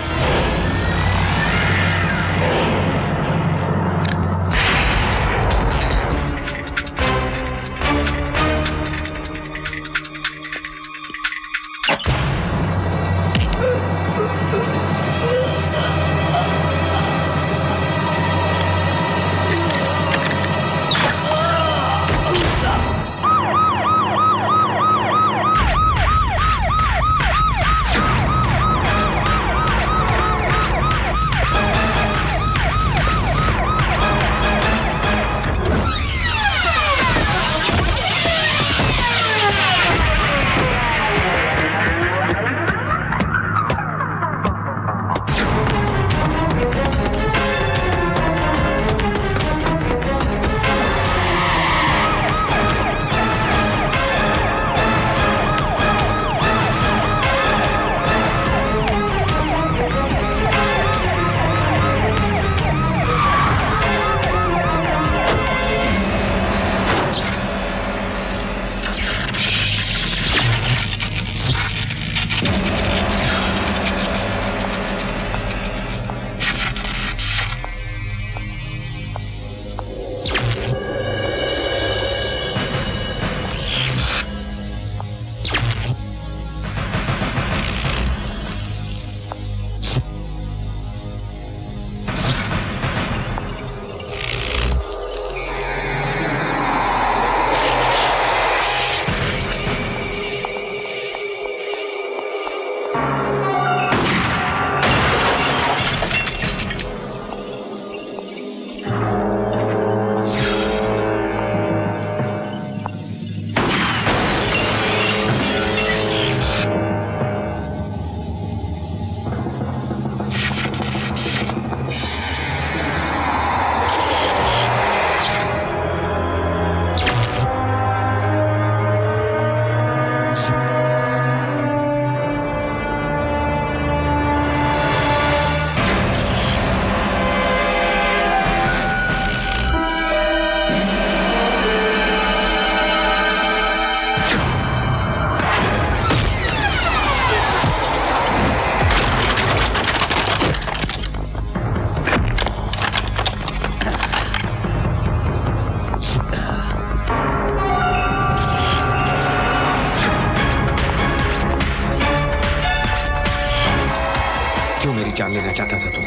जान लेना चाहता था तू?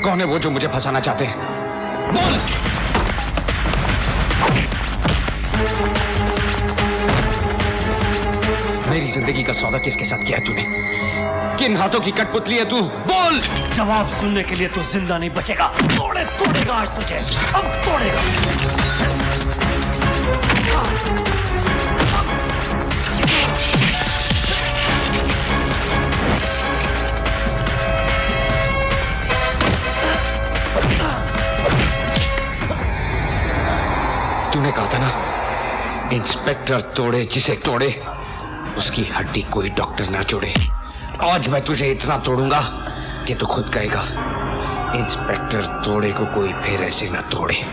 कौन है वो जो मुझे फंसाना चाहते हैं? बोल! मेरी जिंदगी का सौदा किसके साथ किया है तूने? किन हाथों की कठपुतली है तू? बोल! जवाब सुनने के लिए तो जिंदा नहीं बचेगा। तोड़ेगा आज तुझे, अब तोड़ेगा। तूने कहा था ना, इंस्पेक्टर तोड़े जिसे तोड़े, उसकी हड्डी कोई डॉक्टर ना जोड़े। आज मैं तुझे इतना तोड़ूंगा कि तू खुद कहेगा, इंस्पेक्टर तोड़े को कोई फिर ऐसे ना तोड़े।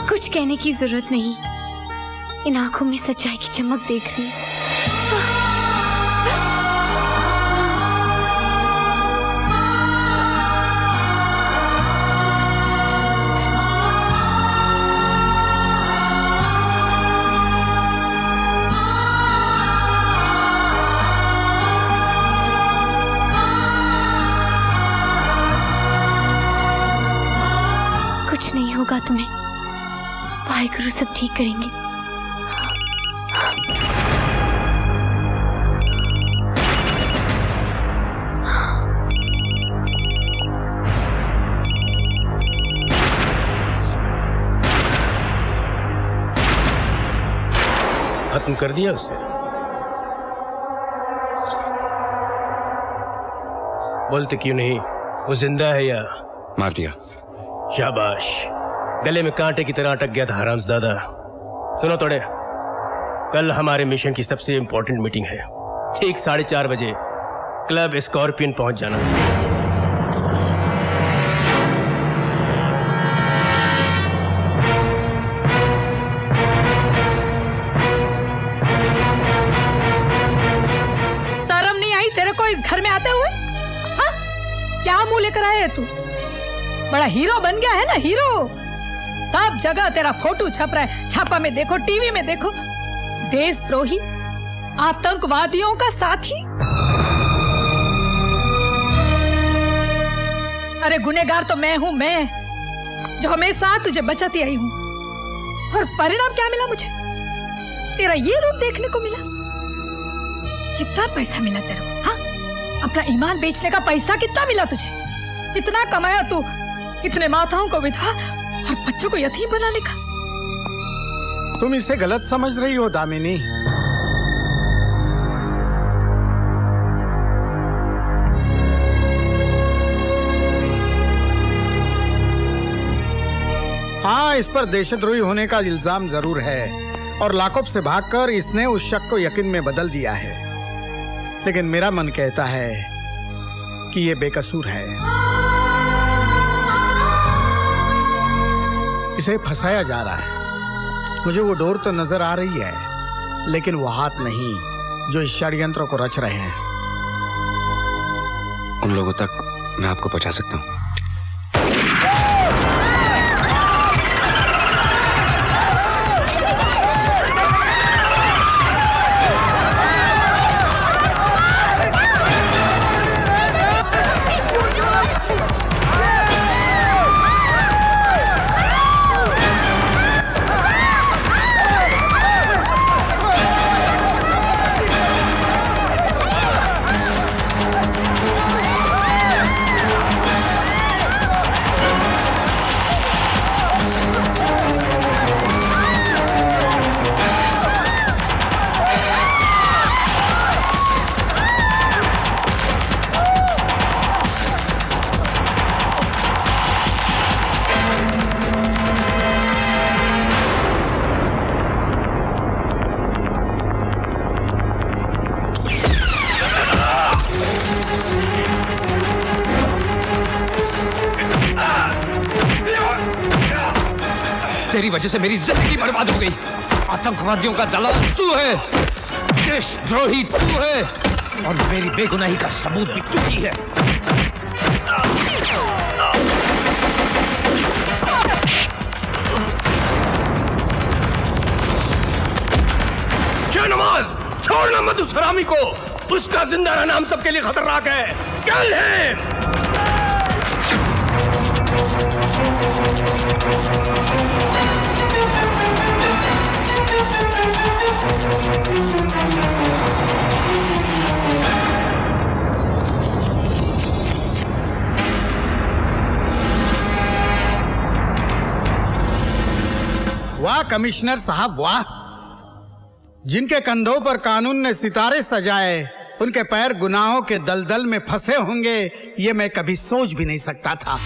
कुछ कहने की जरूरत नहीं, इन आंखों में सच्चाई की चमक देख रही हूँ। कुछ नहीं होगा तुम्हें, वाहिगुरु सब ठीक करेंगे। खत्म कर दिया उससे? बोलते क्यों नहीं? वो जिंदा है या मार दिया? शाबाश, गले में कांटे की तरह अटक गया था हरामजादा। सुनो तोड़े, कल हमारे मिशन की सबसे इंपॉर्टेंट मीटिंग है। ठीक 4:30 बजे क्लब स्कॉर्पियन पहुंच जाना। शर्म नहीं आई तेरे को इस घर में आते हुए? हाँ? क्या मुंह लेकर आया है तू? बड़ा हीरो बन गया है ना, हीरो। सब जगह तेरा फोटो छप रहा है, छापा में देखो, टीवी में देखो। देशद्रोही, आतंकवादियों का साथी। अरे गुनहगार तो मैं हूं, मैं जो हमेशा तुझे बचाती आई हूं। और परिणाम क्या मिला मुझे? तेरा ये रूप देखने को मिला। कितना पैसा मिला तेरे को? हाँ, अपना ईमान बेचने का पैसा कितना मिला तुझे? कितना कमाया तू? कितने माताओं को विधवा और बच्चों को यतीम बनाने का? तुम इसे गलत समझ रही हो दामिनी। हाँ, इस पर देशद्रोही होने का इल्जाम जरूर है और लाकअप से भागकर इसने उस शक को यकीन में बदल दिया है। लेकिन मेरा मन कहता है कि ये बेकसूर है। इसे फंसाया जा रहा है। मुझे वो डोर तो नजर आ रही है, लेकिन वो हाथ नहीं जो इस षड्यंत्र को रच रहे हैं। उन लोगों तक मैं आपको पहुंचा सकता हूं। तेरी वजह से मेरी जिंदगी बर्बाद हो गई। आतंकवादियों का दलाल तू है, देशद्रोही तू है, और मेरी बेगुनाही का सबूत भी तू ही है। शाहनवाज, छोड़ना मत उस हरामी को। उसका जिंदा रहना हम सबके लिए खतरनाक है। Kill him. वाह कमिश्नर साहब वाह, जिनके कंधों पर कानून ने सितारे सजाए, उनके पैर गुनाहों के दलदल में फंसे होंगे, ये मैं कभी सोच भी नहीं सकता था।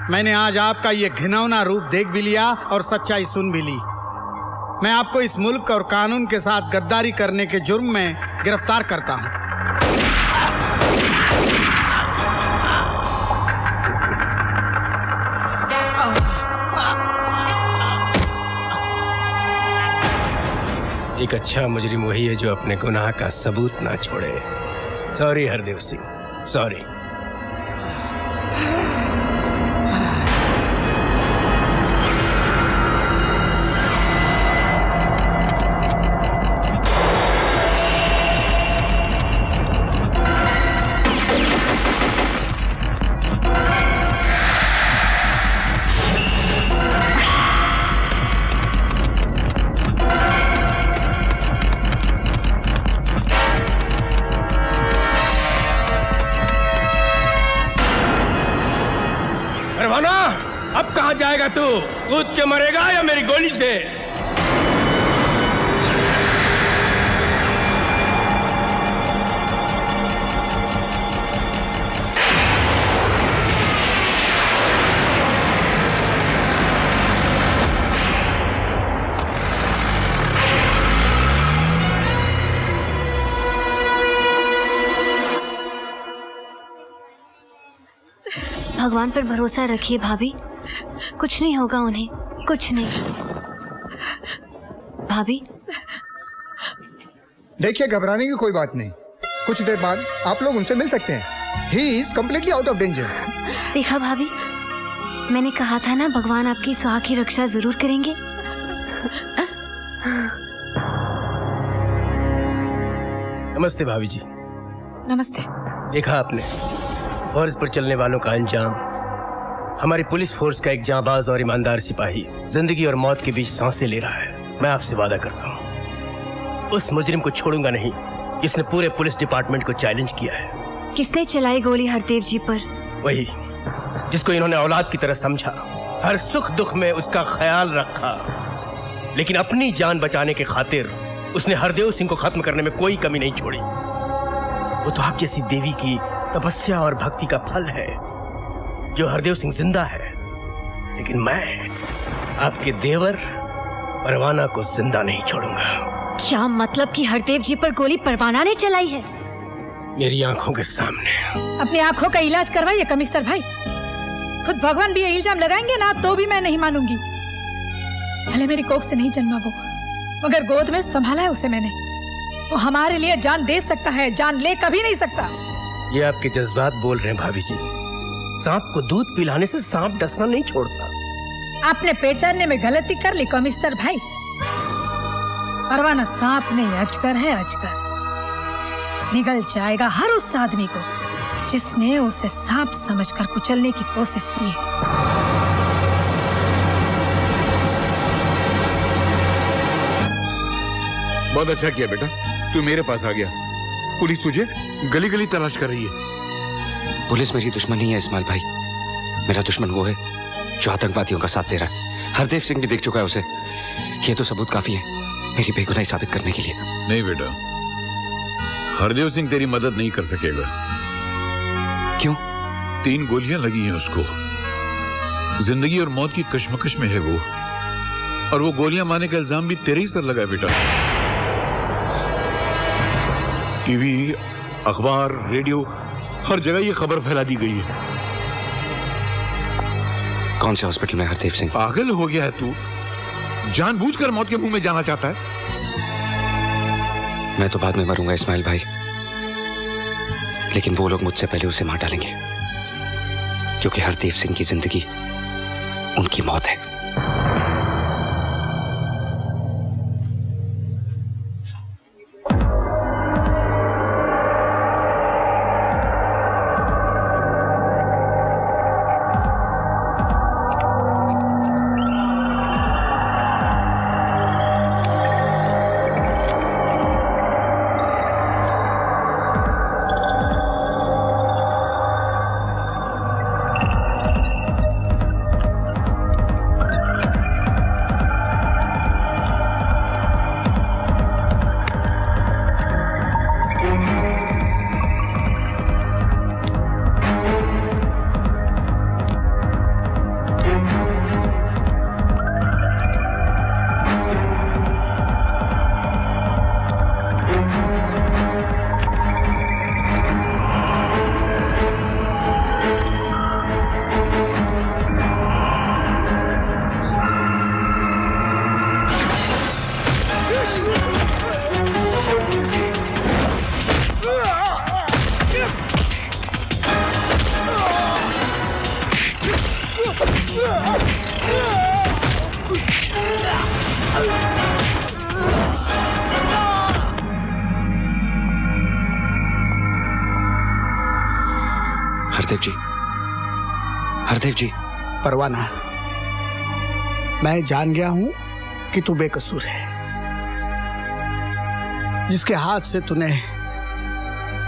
मैंने आज आपका ये घिनौना रूप देख भी लिया और सच्चाई सुन भी ली। मैं आपको इस मुल्क और कानून के साथ गद्दारी करने के जुर्म में गिरफ्तार करता हूं। एक अच्छा मुजरिम वही है जो अपने गुनाह का सबूत ना छोड़े। Sorry Hardev Singh, sorry. अब कहां जाएगा तू? कूद के मरेगा या मेरी गोली से? भगवान पर भरोसा रखिए भाभी, कुछ नहीं होगा उन्हें, कुछ नहीं। भाभी देखिए, घबराने की कोई बात नहीं, कुछ देर बाद आप लोग उनसे मिल सकते हैं। He is completely out of danger. देखा भाभी, मैंने कहा था ना, भगवान आपकी सुहाग की रक्षा जरूर करेंगे। नमस्ते भाभी जी। नमस्ते। देखा आपने, फर्ज पर चलने वालों का अंजाम। हमारी पुलिस फोर्स का एक जांबाज और ईमानदार सिपाही जिंदगी और मौत के बीच सांसें ले रहा है। मैं आपसे वादा करता हूँ, उस मुजरिम को छोड़ूंगा नहीं जिसने पूरे पुलिस डिपार्टमेंट को चैलेंज किया है। किसने चलाई गोली हरदेव जी पर? वही जिसको इन्होंने औलाद की तरह समझा, हर सुख दुख में उसका ख्याल रखा, लेकिन अपनी जान बचाने के खातिर उसने हरदेव सिंह को खत्म करने में कोई कमी नहीं छोड़ी। वो तो आप जैसी देवी की तपस्या और भक्ति का फल है जो हरदेव सिंह जिंदा है, लेकिन मैं आपके देवर परवाना को जिंदा नहीं छोड़ूंगा। क्या मतलब कि हरदेव जी पर गोली परवाना ने चलाई है? मेरी आंखों के सामने। अपनी आंखों का इलाज करवाइए कमिश्नर भाई। खुद भगवान भी ये इल्जाम लगाएंगे ना तो भी मैं नहीं मानूंगी। भले मेरी कोख से नहीं जन्मा वो, मगर गोद में संभाला है उसे मैंने। वो हमारे लिए जान दे सकता है, जान ले कभी नहीं सकता। ये आपके जज्बात बोल रहे हैं भाभी जी। सांप को दूध पिलाने से सांप डसना नहीं छोड़ता। आपने पहचानने में गलती कर ली कमिश्नर भाई। परवाना सांप नहीं, अजगर है, अजगर। निगल जाएगा हर उस आदमी को जिसने उसे सांप समझकर कुचलने की कोशिश की है। बहुत अच्छा किया बेटा, तू मेरे पास आ गया। पुलिस तुझे गली गली तलाश कर रही है। पुलिस मेरी दुश्मन नहीं है इस्माइल भाई, मेरा दुश्मन वो है जो आतंकवादियों का साथ दे रहा है। हरदेव सिंह भी देख चुका है उसे। ये तो सबूत काफी है मेरी बेगुनाही साबित करने के लिए। नहीं बेटा, हरदेव सिंह तेरी मदद नहीं कर सकेगा। क्यों? 3 गोलियां लगी हैं उसको। जिंदगी और मौत की कश्मकश में है वो, और वो गोलियां मारने का इल्जाम भी तेरे ही सर लगा है बेटा। टीवी, अखबार, रेडियो, हर जगह ये खबर फैला दी गई है। कौन से हॉस्पिटल में हरदेव सिंह? पागल हो गया है तू? जानबूझकर मौत के मुंह में जाना चाहता है? मैं तो बाद में मरूंगा इस्माइल भाई, लेकिन वो लोग मुझसे पहले उसे मार डालेंगे, क्योंकि हरदेव सिंह की जिंदगी उनकी मौत है। हरदेव जी, हरदेव जी। परवाना, मैं जान गया हूं कि तू बेकसूर है। जिसके हाथ से तूने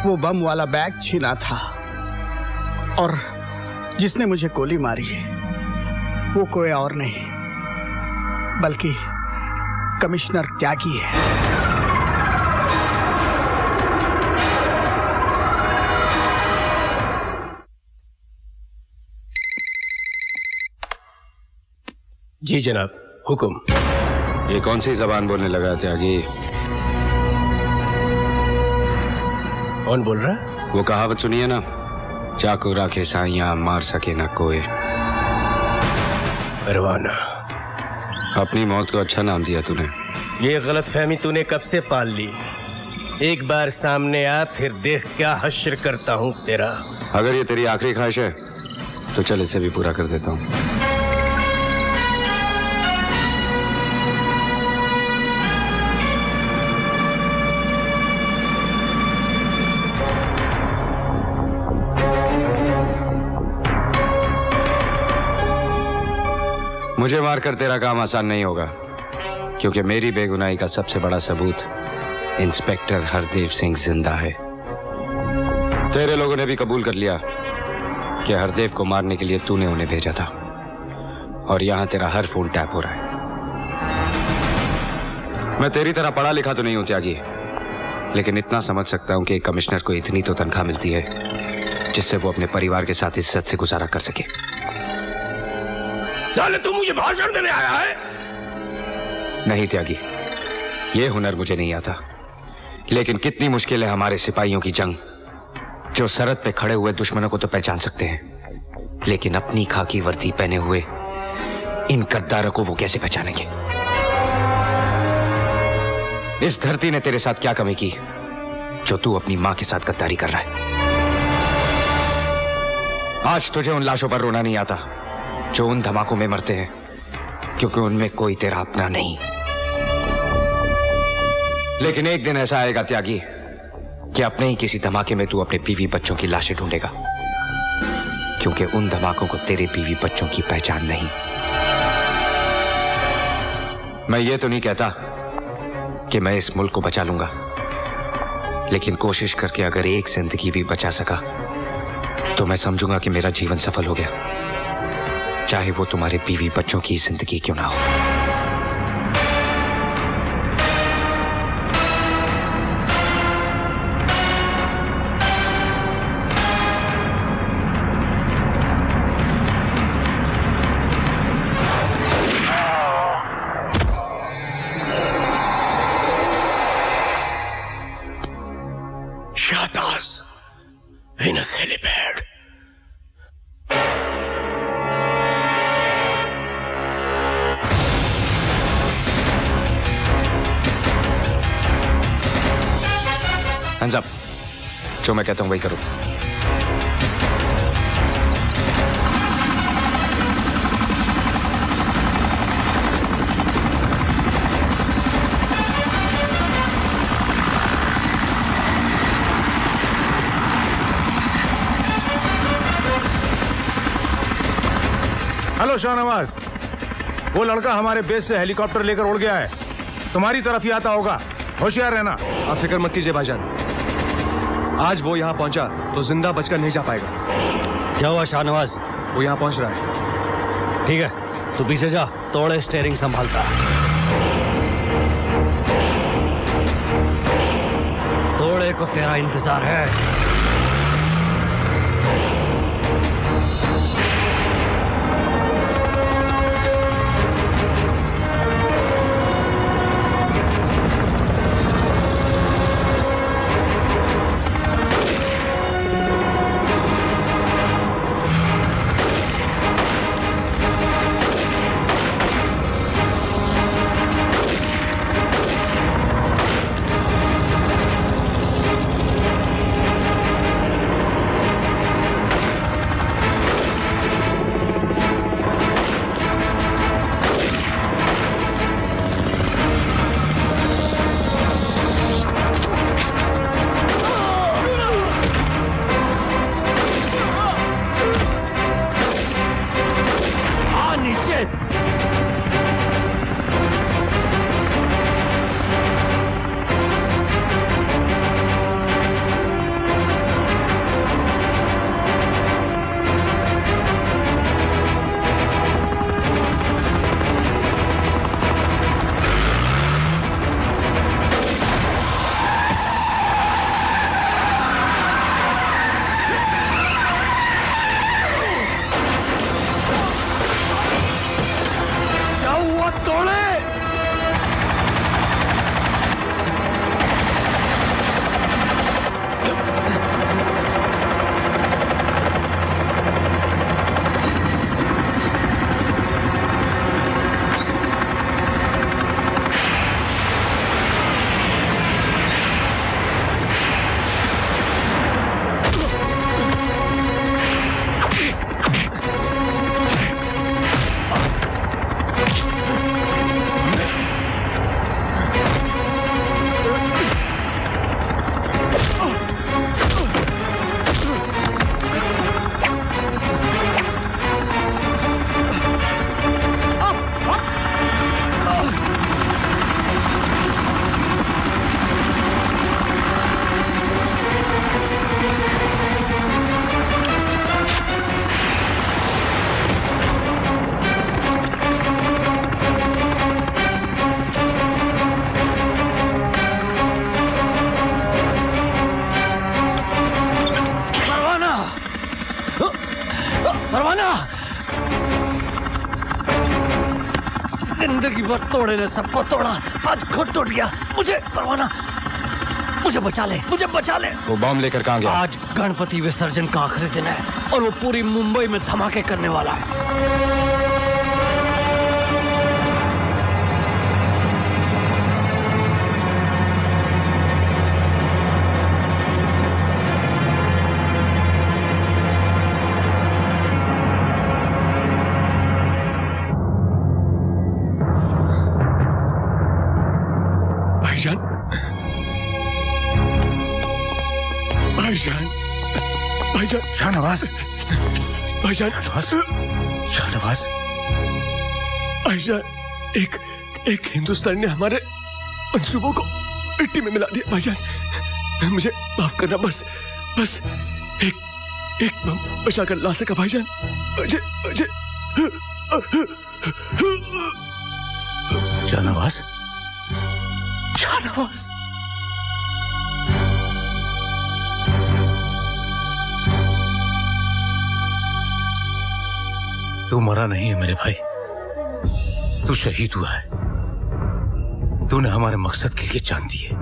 वो बम वाला बैग छीना था और जिसने मुझे गोली मारी, वो कोई और नहीं बल्कि कमिश्नर त्यागी है। जी जनाब, हुक्म। ये कौन सी जबान बोलने लगा त्यागी? कौन बोल रहा? वो कहावत सुनिए ना, चाकू राखे साइयां मार सके ना कोई। परवाना, अपनी मौत को अच्छा नाम दिया तूने। ये गलतफहमी तूने कब से पाल ली? एक बार सामने आ, फिर देख क्या हश्र करता हूँ तेरा। अगर ये तेरी आखिरी ख्वाहिश है तो चल इसे भी पूरा कर देता हूँ। मुझे मारकर तेरा काम आसान नहीं होगा, क्योंकि मेरी बेगुनाही का सबसे बड़ा सबूत इंस्पेक्टर हरदेव सिंह जिंदा है। तेरे लोगों ने भी कबूल कर लिया कि हरदेव को मारने के लिए तूने उन्हें भेजा था, और यहां तेरा हर फोन टैप हो रहा है। मैं तेरी तरह पढ़ा लिखा तो नहीं हूं त्यागी, लेकिन इतना समझ सकता हूं कि एक कमिश्नर को इतनी तो तनख्वाह मिलती है जिससे वो अपने परिवार के साथ इज्जत से गुजारा कर सके। साले तू मुझे भाषण देने आया है? नहीं त्यागी, ये हुनर मुझे नहीं आता, लेकिन कितनी मुश्किल है हमारे सिपाहियों की जंग, जो सरहद पे खड़े हुए दुश्मनों को तो पहचान सकते हैं, लेकिन अपनी खाकी वर्दी पहने हुए इन गद्दारों को वो कैसे पहचानेंगे? इस धरती ने तेरे साथ क्या कमी की जो तू अपनी मां के साथ गद्दारी कर रहा है? आज तुझे उन लाशों पर रोना नहीं आता जो उन धमाकों में मरते हैं, क्योंकि उनमें कोई तेरा अपना नहीं। लेकिन एक दिन ऐसा आएगा त्यागी कि अपने ही किसी धमाके में तू अपने बीवी बच्चों की लाशें ढूंढेगा, क्योंकि उन धमाकों को तेरे बीवी बच्चों की पहचान नहीं। मैं ये तो नहीं कहता कि मैं इस मुल्क को बचा लूंगा, लेकिन कोशिश करके अगर एक जिंदगी भी बचा सका तो मैं समझूंगा कि मेरा जीवन सफल हो गया, चाहे वो तुम्हारे बीवी बच्चों की जिंदगी क्यों ना हो। Shatas in a helipad. Hands up. जो मैं कहता हूं वही करो। हेलो शाहनवाज, वो लड़का हमारे बेस से हेलीकॉप्टर लेकर उड़ गया है, तुम्हारी तरफ ही आता होगा, होशियार रहना। आप फिक्र मत कीजिए भाईजान, आज वो यहाँ पहुंचा तो जिंदा बचकर नहीं जा पाएगा। क्या हुआ शाहनवाज? वो यहाँ पहुंच रहा है। ठीक है, तू पीछे जा, तोड़े स्टीयरिंग संभालता। तोड़े को तेरा इंतजार है। जिंदगी भर तोड़े ने सबको तोड़ा, आज खुद टूट गया। मुझे परवाना, मुझे बचा ले, मुझे बचा ले। वो बम लेकर कहाँ गया? आज गणपति विसर्जन का आखिरी दिन है और वो पूरी मुंबई में धमाके करने वाला है। भाईजान, शाहनवाज, भाईजान, शाहनवाज, भाईजान, एक हिंदुस्तान ने हमारे मंसूबों को मिट्टी में मिला दिया। भाईजान, मुझे माफ करना, बस एक बम बचा कर ला सका भाईजान। मुझे शाहनवाज, शाहनवाज, तू मरा नहीं है मेरे भाई, तू शहीद हुआ है। तूने हमारे मकसद के लिए जान दी है।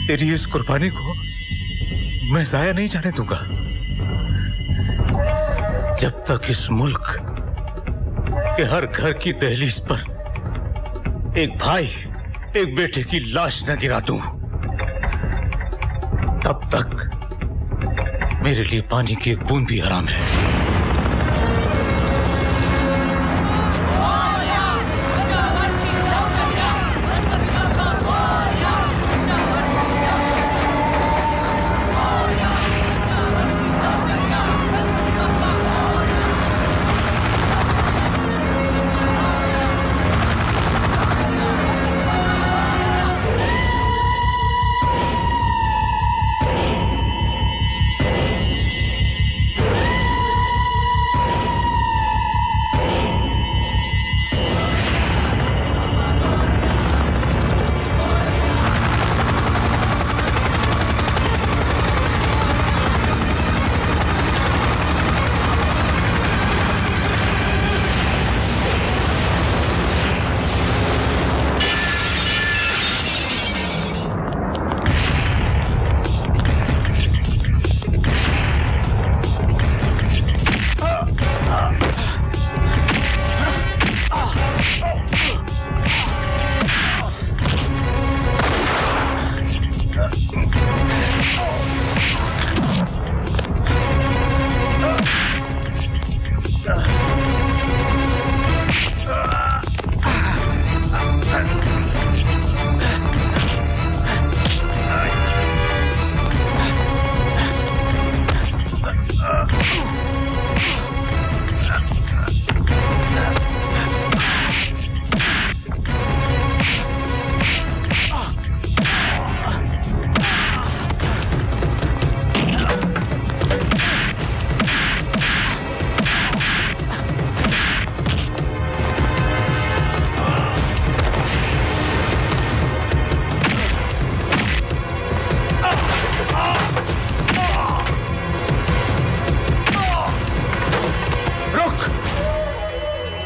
तेरी इस कुर्बानी को मैं जाया नहीं जाने दूंगा। जब तक इस मुल्क के हर घर की दहलीज पर एक भाई एक बेटे की लाश न गिरा दूं, तब तक मेरे लिए पानी की एक बूंद भी हराम है।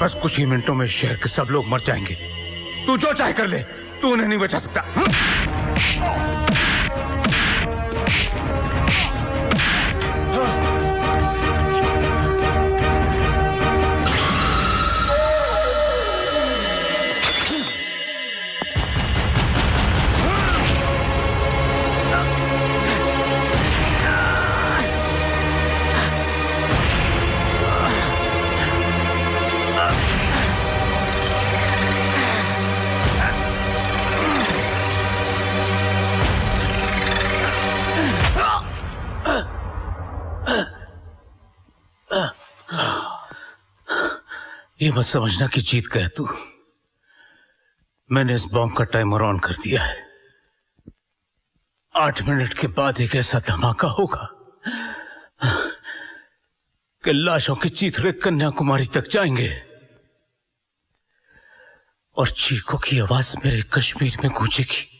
बस कुछ ही मिनटों में शहर के सब लोग मर जाएंगे। तू जो चाहे कर ले, तू उन्हें नहीं बचा सकता। ये मत समझना कि जीत गया तू। मैंने इस बॉम्ब का टाइमर ऑन कर दिया है। 8 मिनट के बाद एक ऐसा धमाका होगा कि लाशों के चीथड़े कन्याकुमारी तक जाएंगे और चीखों की आवाज मेरे कश्मीर में गूंजेगी।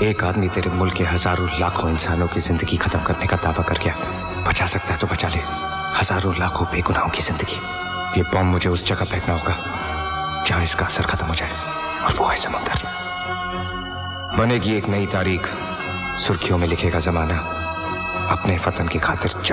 एक आदमी तेरे मुल्क के हजारों लाखों इंसानों की जिंदगी खत्म करने का दावा कर गया। बचा सकता है तो बचा ले हजारों लाखों बेगुनाहों की जिंदगी। ये बॉम्ब मुझे उस जगह फेंकना होगा जहां इसका असर खत्म हो जाए, और वो है समंदर। बनेगी एक नई तारीख, सुर्खियों में लिखेगा जमाना। अपने वतन की खातिर